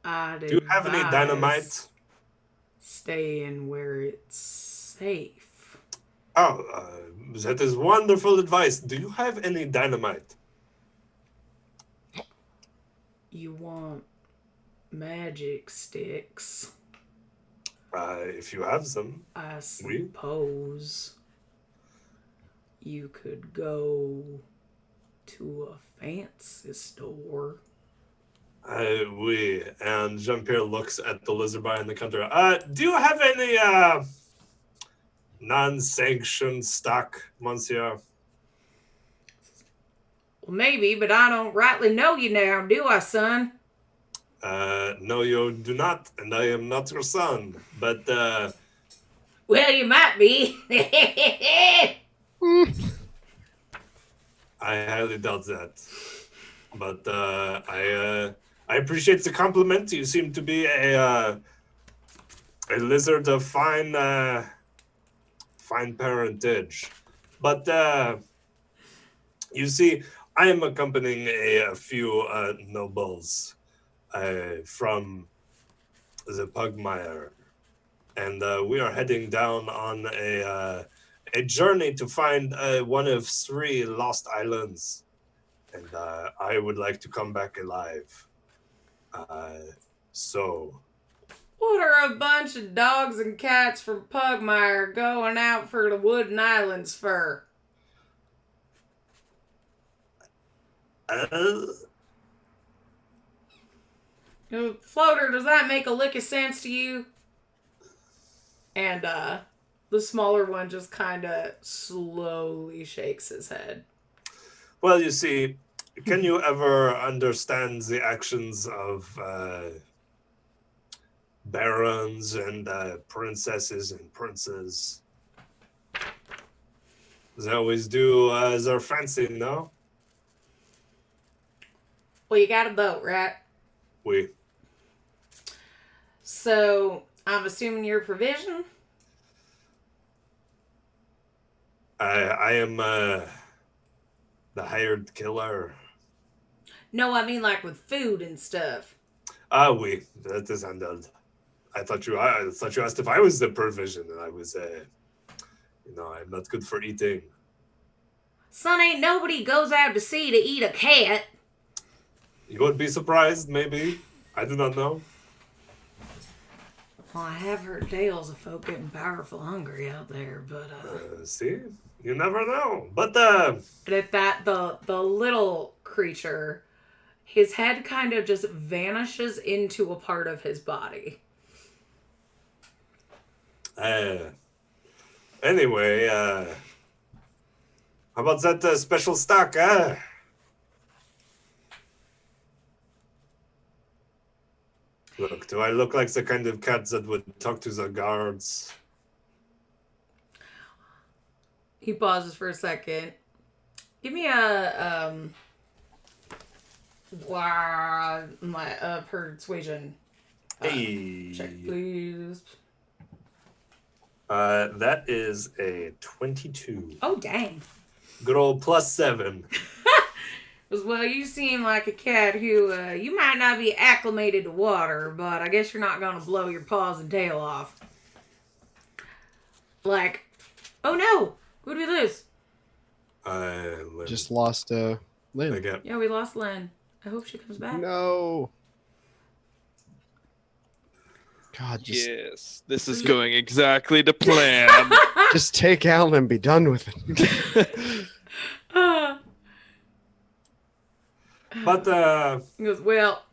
Do you have any dynamite? Staying where it's safe. Oh, that is wonderful advice. Do you have any dynamite? You want magic sticks? If you have some. I suppose you could go to a fancy store. Oui. And Jean-Pierre looks at the lizard behind the counter. Do you have any non-sanctioned stock, monsieur? Well, maybe, but I don't rightly know you now, do I, son? No, you do not, and I am not your son. But well, you might be. I highly doubt that. But I appreciate the compliment. You seem to be a lizard of fine parentage. But you see, I am accompanying a few nobles from the Pugmire, and we are heading down on a journey to find one of 3 lost islands. And I would like to come back alive. So. What are a bunch of dogs and cats from Pugmire going out for the Wooden Islands for? Floater, does that make a lick of sense to you? And the smaller one just kind of slowly shakes his head. Well, you see, can you ever understand the actions of barons and princesses and princes? They always do their fancy, no? Well, you got a boat, right? Oui. So, I'm assuming you're provision? I am the hired killer. No, I mean like with food and stuff. Ah, oui, that is handled. I thought you asked if I was the provision, and I was, I'm not good for eating. Son, ain't nobody goes out to sea to eat a cat. You would be surprised, maybe. I do not know. Well, I have heard tales of folk getting powerful hungry out there, but See, you never know. But and at that the little creature, his head kind of just vanishes into a part of his body. Anyway, how about that special stock, huh? Look, do I look like the kind of cat that would talk to the guards? He pauses for a second. Give me a persuasion Hey. check, please. That is a 22. Oh, dang. Good old +7. Well, you seem like a cat who, you might not be acclimated to water, but I guess you're not going to blow your paws and tail off. Like, oh no! Who did we lose? Just lost Lynn. Again. Yeah, we lost Lynn. I hope she comes back. No. God, Yes, this is going exactly to plan. just take Alan and be done with it. But, He goes, well,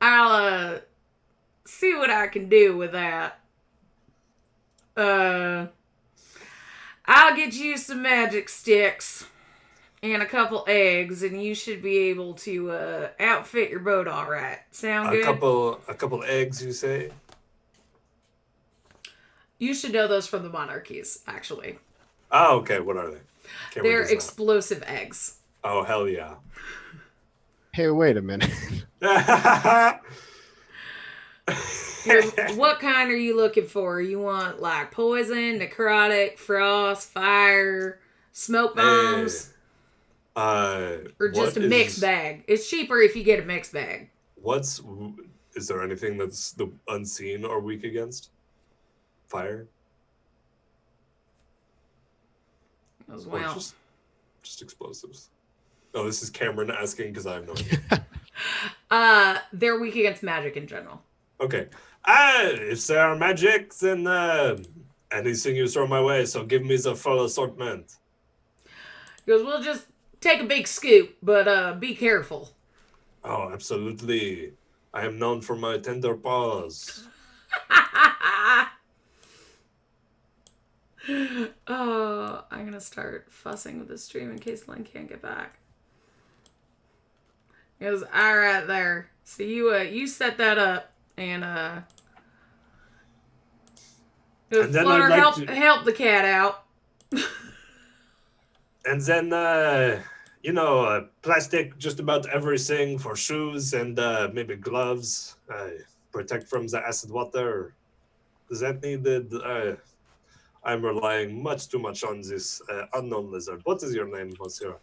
I'll see what I can do with that. I'll get you some magic sticks and a couple eggs, and you should be able to outfit your boat all right. Sound good? a couple eggs, you say? You should know those from the monarchies, actually. Oh, okay. What are they? Can't They're remember now. explosive eggs. Oh, hell yeah. Hey, wait a minute. What kind are you looking for? You want like poison, necrotic, frost, fire, smoke bombs? Or just a mixed bag? It's cheaper if you get a mixed bag. Is there anything that's the unseen or weak against? Fire? As Or well. just explosives. Oh, this is Cameron asking because I have no idea. They're weak against magic in general. Okay. If there are magic, then anything you throw my way, so give me the full assortment. He goes, we'll just take a big scoop, but be careful. Oh, absolutely. I am known for my tender paws. Oh, I'm gonna start fussing with the stream in case Lynn can't get back. He goes, all right there. So you set that up, and And then Flutter, I'd like help the cat out. And then, plastic, just about everything for shoes and maybe gloves. Protect from the acid water. Is that needed? I'm relying much too much on this unknown lizard. What is your name, monsieur?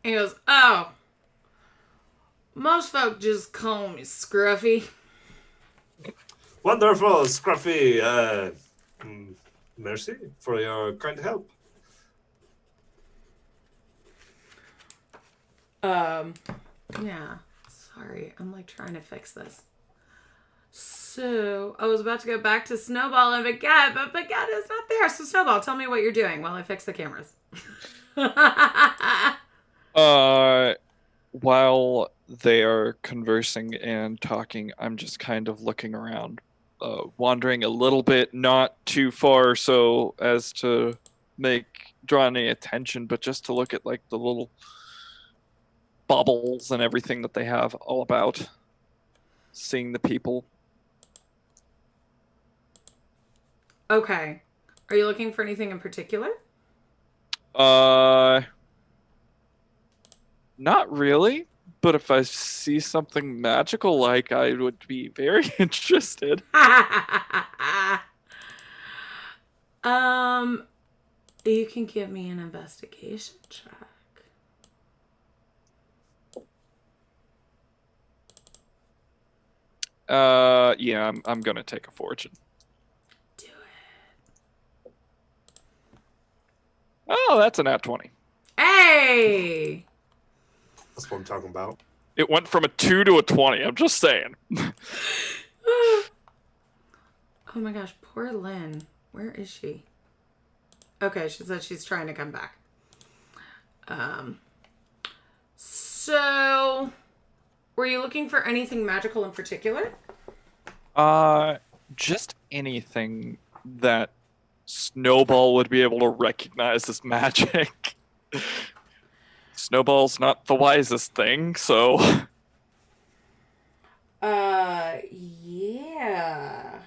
He goes, oh, most folk just call me Scruffy. Wonderful, Scruffy. Merci for your kind help. Yeah. Sorry, I'm like trying to fix this. So I was about to go back to Snowball and Baguette, but Baguette is not there. So Snowball, tell me what you're doing while I fix the cameras. While they are conversing and talking, I'm just kind of looking around, wandering a little bit, not too far so as to draw any attention, but just to look at like the little bubbles and everything that they have all about, seeing the people. Okay. Are you looking for anything in particular? Not really, but if I see something magical, like, I would be very interested. You can give me an investigation check. Yeah, I'm gonna take a fortune. Do it. Oh, that's an at 20. Hey! That's what I'm talking about. It went from a 2 to a 20. I'm just saying. Oh my gosh, poor Lynn. Where is she? Okay, she said she's trying to come back. So, were you looking for anything magical in particular? Just anything that Snowball would be able to recognize as magic. Snowball's not the wisest thing, so. Yeah.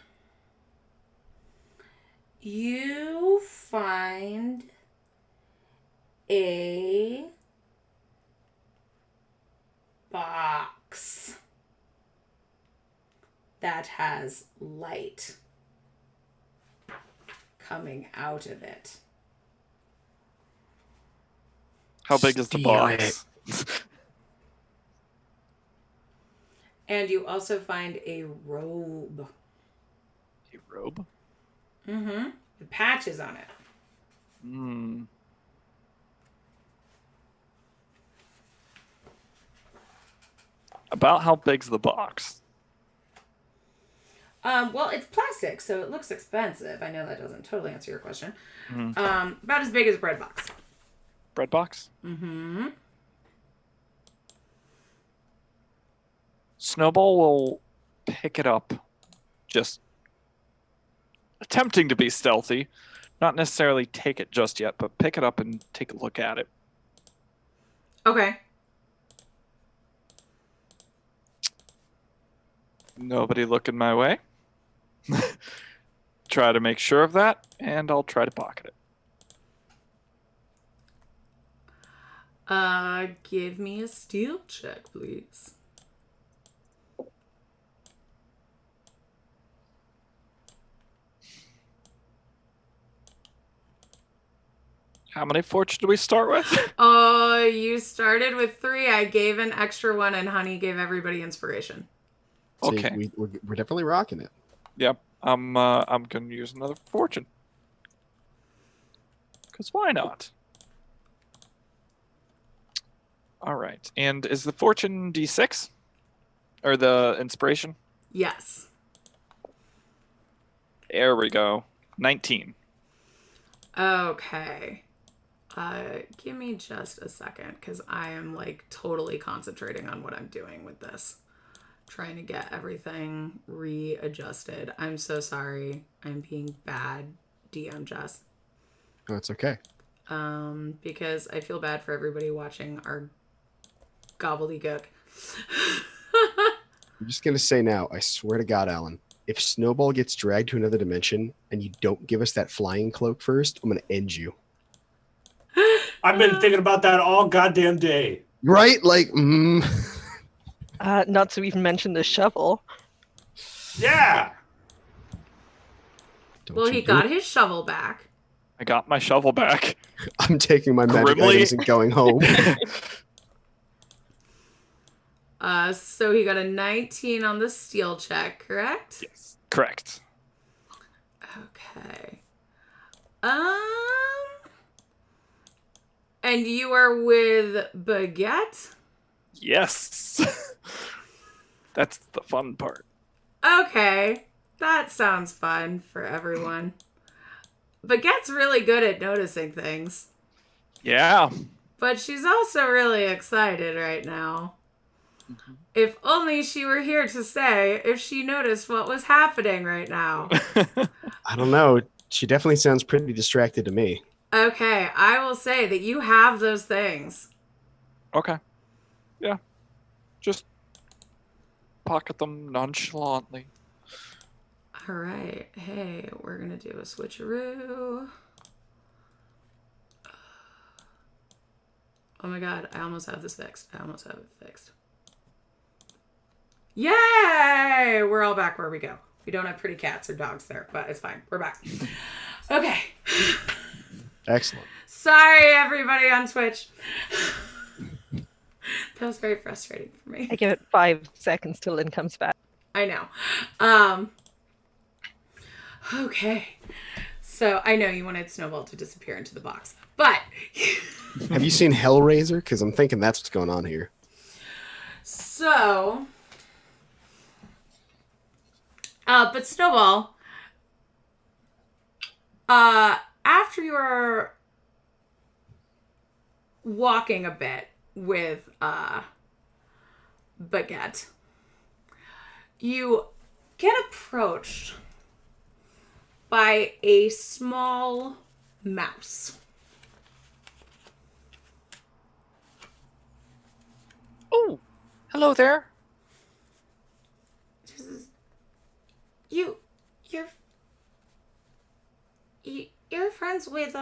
You find a box that has light coming out of it. How big is the Steal box? And you also find a robe. A robe? Mm-hmm. The patches on it. Hmm. About how big's the box? Well, it's plastic, so it looks expensive. I know that doesn't totally answer your question. Mhm. About as big as a bread box. Bread box? Mm-hmm. Snowball will pick it up, just attempting to be stealthy. Not necessarily take it just yet, but pick it up and take a look at it. Okay. Nobody looking my way. Try to make sure of that, and I'll try to pocket it. Give me a steal check, please. How many fortune do we start with? Oh, you started with 3. I gave an extra 1, and Honey gave everybody inspiration. See, Okay. we're definitely rocking it. Yep. I'm gonna use another fortune. Cause why not? All right. And is the fortune D6? Or the inspiration? Yes. There we go. 19. Okay. Give me just a second, because I am like totally concentrating on what I'm doing with this. Trying to get everything readjusted. I'm so sorry. I'm being bad, DM Jess. Oh, it's okay. Because I feel bad for everybody watching our gobbledygook. I'm just gonna say now, I swear to God, Alan, if Snowball gets dragged to another dimension and you don't give us that flying cloak first, I'm gonna end you. I've been thinking about that all goddamn day. Right? Like, Not to even mention the shovel. Yeah. Don't Well, you he do got it. his shovel back. I got my shovel back. I'm taking my magic Grimly. items and going home. So he got a 19 on the steel check, correct? Yes. Correct. Okay. And you are with Baguette? Yes. That's the fun part. Okay. That sounds fun for everyone. Baguette's really good at noticing things. Yeah. But she's also really excited right now. If only she were here to say if she noticed what was happening right now. I don't know. She definitely sounds pretty distracted to me. Okay, I will say that you have those things. Okay. Yeah. Just pocket them nonchalantly. All right. Hey, we're going to do a switcheroo. Oh my god, I almost have this fixed. Yay! We're all back where we go. We don't have pretty cats or dogs there, but it's fine. We're back. Okay. Excellent. Sorry, everybody on Twitch. That was very frustrating for me. I give it 5 seconds till Lynn comes back. I know. Okay. So I know you wanted Snowball to disappear into the box, but Have you seen Hellraiser? Because I'm thinking that's what's going on here. so, but Snowball, after you're walking a bit with Baguette, you get approached by a small mouse. Oh, hello there. You're friends with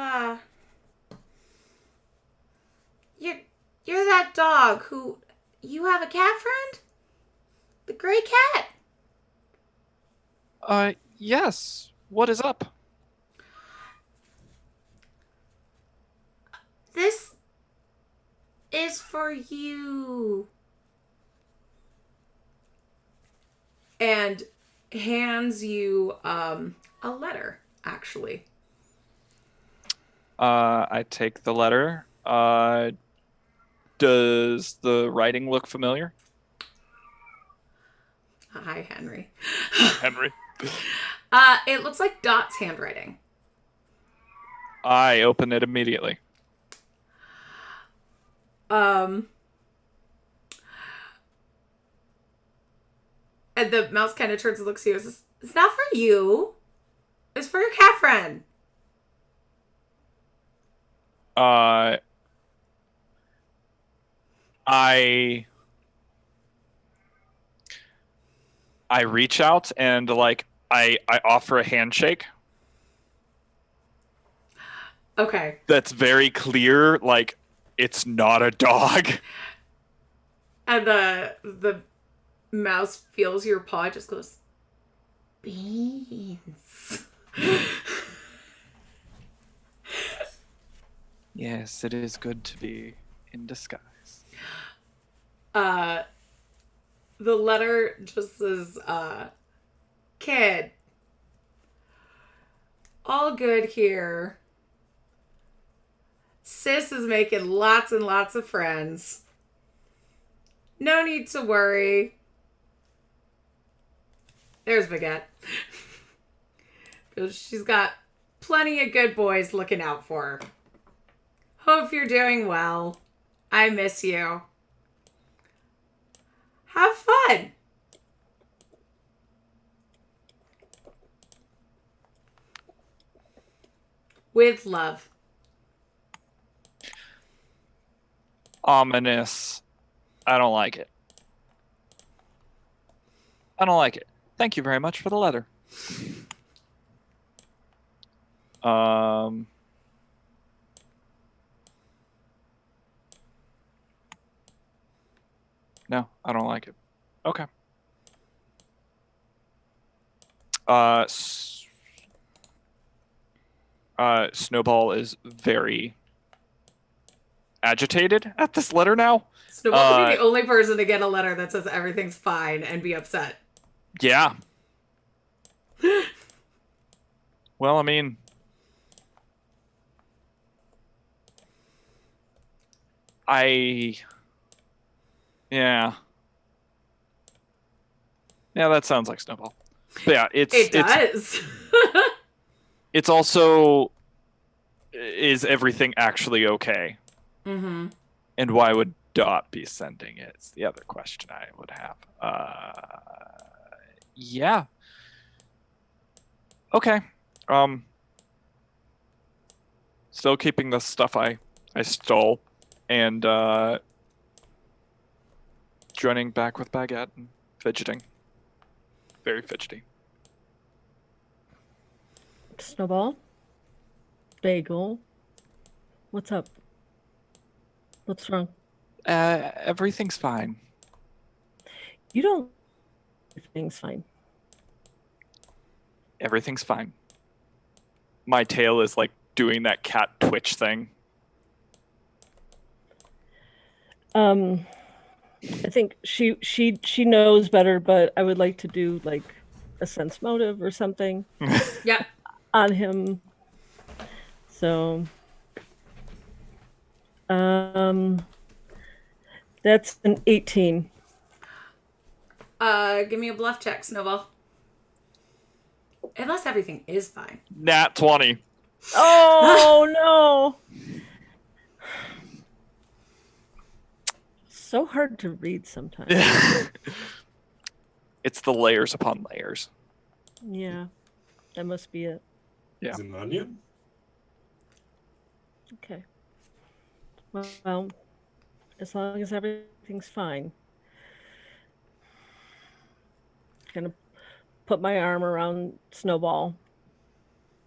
you're that dog who you have a cat friend? The gray cat? Yes. What is up? This is for you. And hands you a letter, actually. I take the letter. Does the writing look familiar? Hi, Henry. Henry. It looks like Dot's handwriting. I open it immediately. And the mouse kind of turns and looks at you and says, "It's not for you. It's for your cat friend." I reach out and like I offer a handshake. Okay. That's very clear, like it's not a dog. And the mouse feels your paw, just goes, "Beans." Yes, it is good to be in disguise. The letter just says, "Kid, all good here. Sis is making lots and lots of friends. No need to worry." There's Baguette. She's got plenty of good boys looking out for her. Hope you're doing well. I miss you. Have fun. With love. Ominous. I don't like it. I don't like it. Thank you very much for the letter. No, I don't like it. Okay. Snowball is very agitated at this letter now. Snowball could be the only person to get a letter that says everything's fine and be upset. Yeah. Well, I mean, yeah, that sounds like Snowball. But yeah, It does. It's also, is everything actually okay? Mm-hmm. And why would Dot be sending it? It's the other question I would have. Yeah. Okay. Still keeping the stuff I stole, and joining back with Baguette and fidgeting. Very fidgety. Snowball? Bagel? What's up? What's wrong? Everything's fine. You don't. Everything's fine. Everything's fine. my tail is like doing that cat twitch thing. I think she knows better, but I would like to do like a sense motive or something Yeah. on him. So that's an 18. Give me a bluff check, Snowball. Unless everything is fine. Nat 20. Oh no. So hard to read sometimes. It's the layers upon layers. Yeah. That must be it. Yeah. Is it an onion? Okay. Well, as long as everything's fine. Gonna put my arm around Snowball.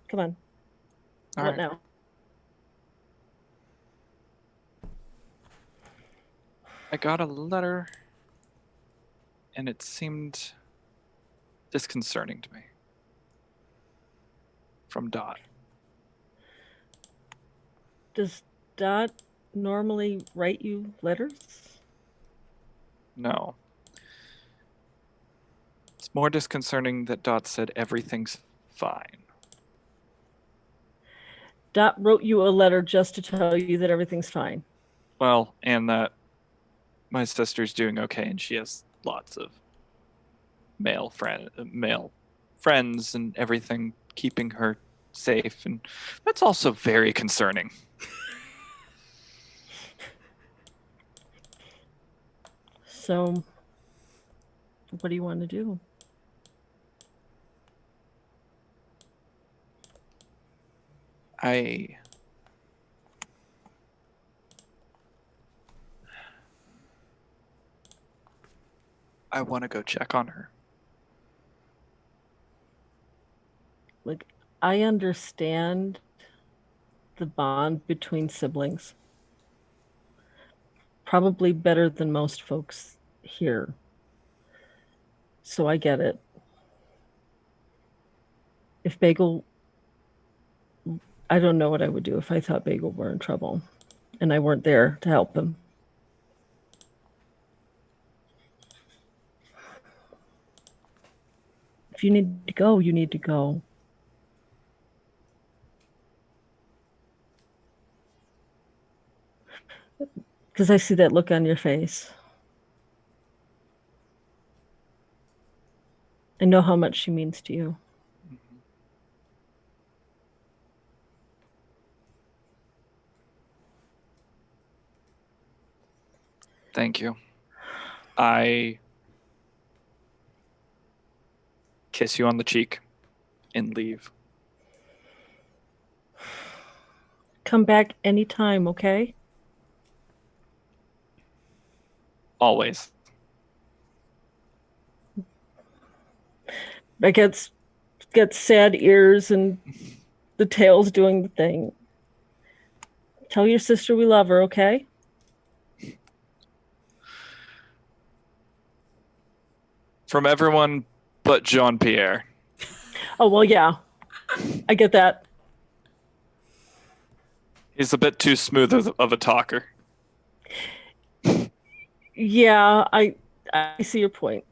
Come on. All What right. now? I got a letter, and it seemed disconcerting to me. From Dot. Does Dot normally write you letters? No. It's more disconcerting that Dot said everything's fine. Dot wrote you a letter just to tell you that everything's fine. Well, and that my sister's doing okay, and she has lots of male friends and everything, keeping her safe, and that's also very concerning. So, what do you want to do? I want to go check on her. Like, I understand the bond between siblings. Probably better than most folks here. So I get it. If Bagel, I don't know what I would do if I thought Bagel were in trouble and I weren't there to help him. If you need to go, you need to go. Because I see that look on your face. I know how much she means to you. Thank you. I kiss you on the cheek and leave. Come back anytime, okay? Always. I get sad ears and the tail's doing the thing. Tell your sister we love her, okay? From everyone but Jean-Pierre. Oh, well, yeah. I get that. He's a bit too smooth of a talker. Yeah, I see your point.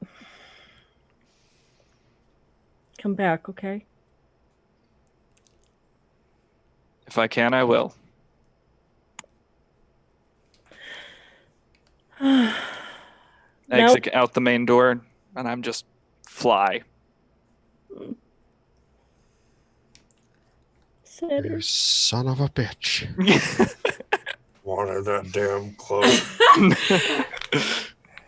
Come back, okay? If I can, I will. Exit out the main door, and I'm just fly. You son of a bitch. Wanted that damn clothes.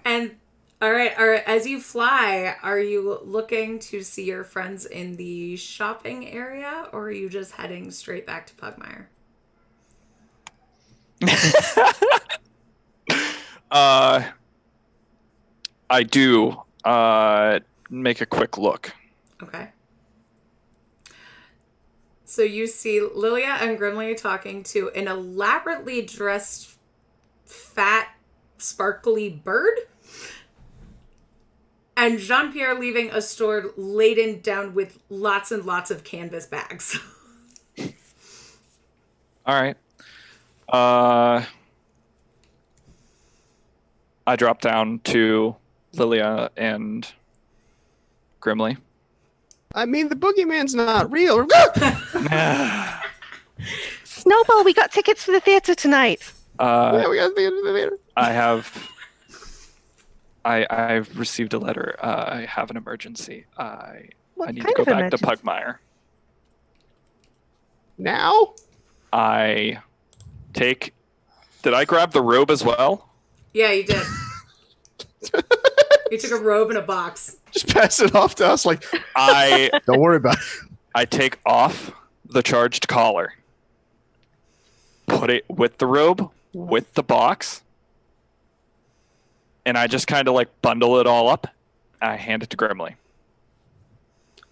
And all right. As you fly, are you looking to see your friends in the shopping area, or are you just heading straight back to Pugmire? I do make a quick look. Okay. So you see Lilia and Grimly talking to an elaborately dressed, fat, sparkly bird. And Jean-Pierre leaving a store laden down with lots and lots of canvas bags. All right. I drop down to Lilia and Grimly. I mean, the boogeyman's not real. Snowball, we got tickets for the theater tonight. Yeah, we got the theater. I've received a letter. I have an emergency. I need to kind go of back to emergency? Pugmire. Now? Did I grab the robe as well? Yeah, you did. You took a robe and a box. Just pass it off to us. Like, don't worry about it. I take off the charged collar, put it with the robe, with the box, and I just kind of like bundle it all up. And I hand it to Grimly.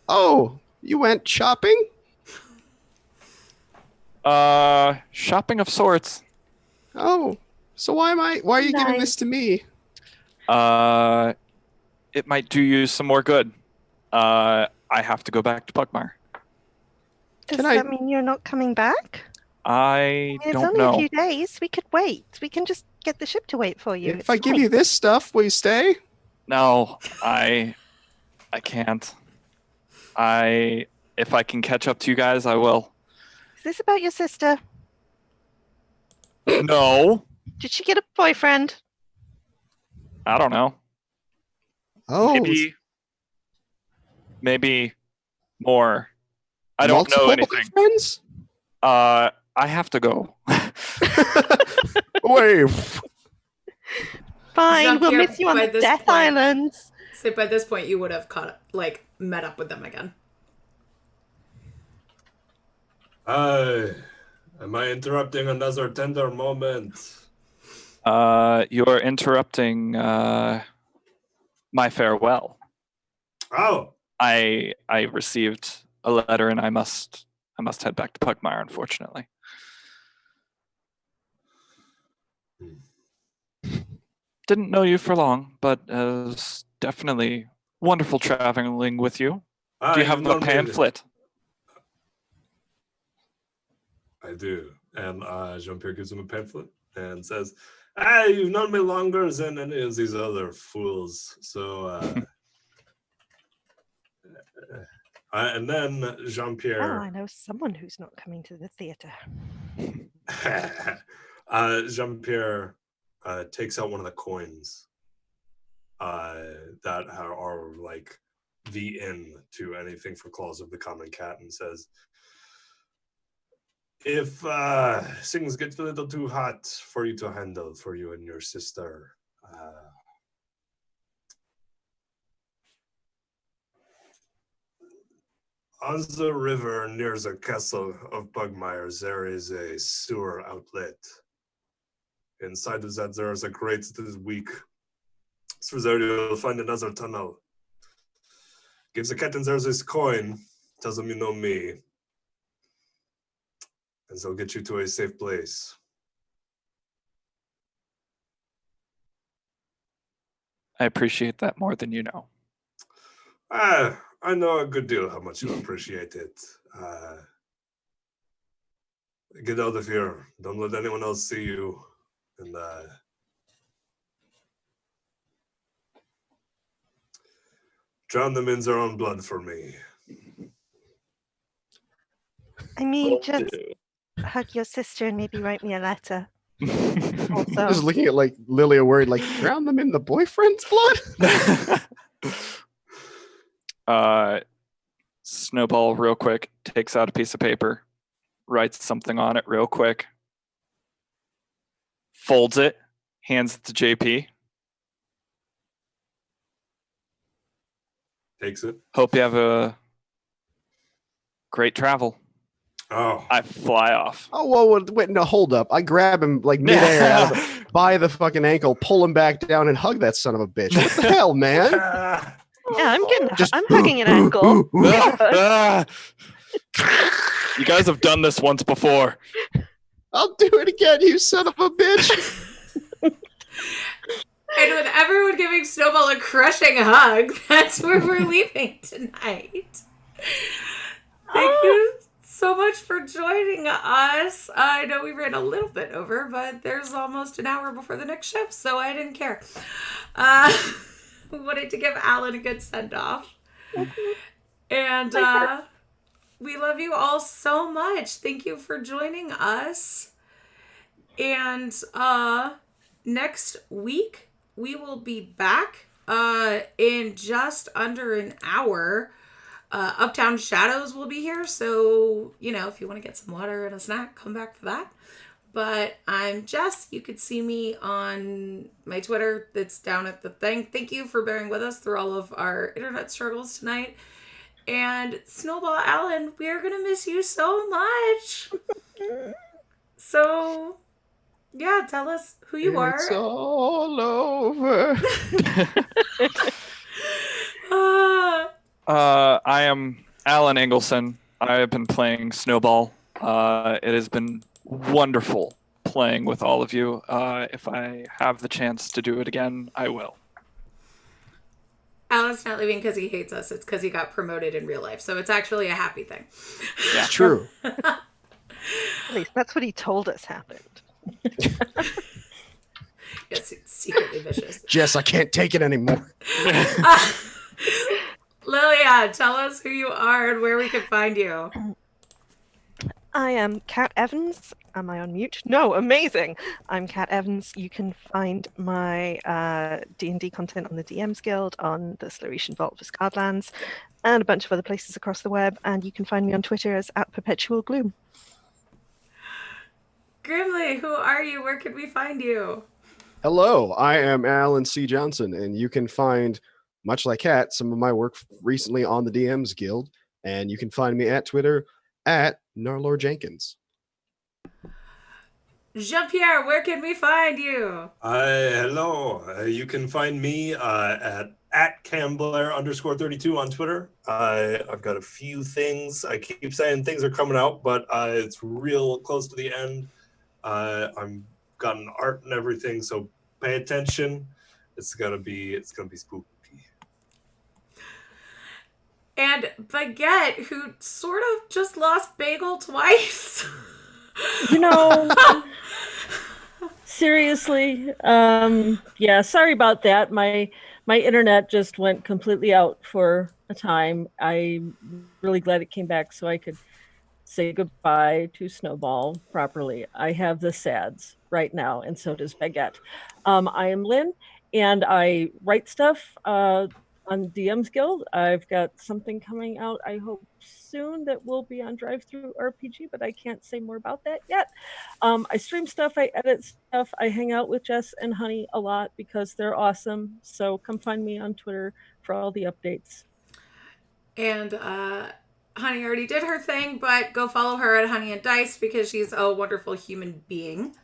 Oh, you went shopping? Shopping of sorts. Oh, so why are you giving this to me? It might do you some more good. I have to go back to Pugmire. Does that mean you're not coming back? I It's don't only know. a few days. We could wait. We can just get the ship to wait for you. If I give you this stuff, will you stay? No, I can't. If I can catch up to you guys, I will. Is this about your sister? No, Did she get a boyfriend? I don't know. Oh, Maybe more. I don't know anything. Friends? I have to go. Wait. Fine, we'll Jean-Pierre, miss you on by the this Death point- Islands. So by this point, you would have met up with them again. Am I interrupting another tender moment? You're interrupting my farewell. Oh, I received a letter and I must head back to Pugmire, unfortunately. Didn't know you for long, but it was definitely wonderful traveling with you. Do you have the pamphlet? I do. And Jean-Pierre gives him a pamphlet and says, you've known me longer than any of these other fools. So, and then Jean-Pierre... Oh, I know someone who's not coming to the theater. Jean-Pierre takes out one of the coins that are like the inn to anything for Claws of the Common Cat and says, if things get a little too hot for you to handle, for you and your sister, on the river near the castle of Pugmire, there is a sewer outlet. Inside of that, there is a grate that is weak. Through there, you'll find another tunnel. Gives the cat and there's this coin. Tells them you know me. And they'll get you to a safe place. I appreciate that more than you know. I know a good deal how much you appreciate it. Get out of here. Don't let anyone else see you. And drown them in their own blood for me. I mean, just hug your sister and maybe write me a letter. Also, Just looking at like Lilia worried, like drown them in the boyfriend's blood. Snowball real quick takes out a piece of paper, writes something on it real quick, folds it, hands it to JP. Takes it. Hope you have a great travel. Oh, I fly off. Oh, whoa, wait, no, hold up. I grab him like midair by the fucking ankle, pull him back down, and hug that son of a bitch. What the hell, man? yeah, I'm Just- hugging an ankle. You guys have done this once before. I'll do it again, you son of a bitch. And with everyone giving Snowball a crushing hug, that's where we're leaving tonight. Thank you so so much for joining us. I know we ran a little bit over, but there's almost an hour before the next shift, so I didn't care. We wanted to give Alan a good send-off. And we love you all so much. Thank you for joining us. And next week, we will be back in just under an hour. Uptown Shadows will be here, so, if you want to get some water and a snack, come back for that. But I'm Jess. You could see me on my Twitter. That's down at the thing. Thank you for bearing with us through all of our internet struggles tonight. And Snowball Allen, we are going to miss you so much. So, yeah, tell us who you are. It's all over. I am Alan Engelson. I have been playing Snowball. It has been wonderful playing with all of you. If I have the chance to do it again, I will. Alan's not leaving because he hates us. It's because he got promoted in real life. So it's actually a happy thing. Yeah. It's true. At least that's what he told us happened. Yes, it's secretly vicious. Jess, I can't take it anymore. Lilia, tell us who you are and where we can find you. I am Kat Evans. Am I on mute? No, amazing. I'm Kat Evans. You can find my D&D content on the DMs Guild, on the Sluretian Vault for Scardlands, and a bunch of other places across the web. And you can find me on Twitter as @PerpetualGloom. Grimly, who are you? Where can we find you? Hello, I am Alan C. Johnson, and you can find, much like Kat, some of my work recently on the DMs Guild, and you can find me at Twitter at Narlor Jenkins. Jean-Pierre, where can we find you? Hello. You can find me at @CamBlair_32 on Twitter. I've got a few things. I keep saying things are coming out, but it's real close to the end. I'm got an art and everything, so pay attention. It's gonna be spooky. And Baguette, who sort of just lost Bagel twice. Seriously, yeah, sorry about that. My internet just went completely out for a time. I'm really glad it came back so I could say goodbye to Snowball properly. I have the SADS right now, and so does Baguette. I am Lynn, and I write stuff on DM's Guild. I've got something coming out, I hope soon, that will be on Drive-Thru RPG, but I can't say more about that yet. I stream stuff, I edit stuff, I hang out with Jess and Honey a lot because they're awesome. So come find me on Twitter for all the updates. And Honey already did her thing, but go follow her at Honey and Dice because she's a wonderful human being.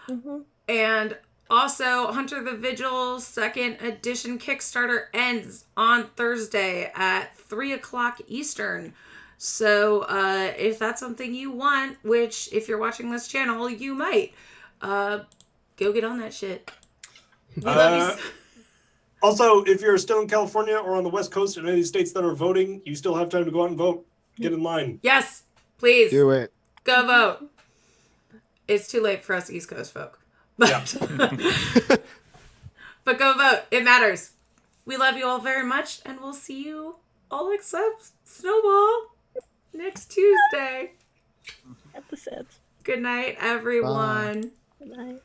Mm-hmm. And also, Hunter the Vigil 2nd edition Kickstarter ends on Thursday at 3:00 Eastern. So if that's something you want, which if you're watching this channel, you might, go get on that shit. We love you. Also, if you're still in California or on the West Coast in any of these states that are voting, you still have time to go out and vote. Get in line. Yes, please. Do it. Go vote. It's too late for us East Coast folk. But, Yeah. but go vote. It matters. We love you all very much, and we'll see you all except Snowball next Tuesday. At the SADS. Good night, everyone. Good night.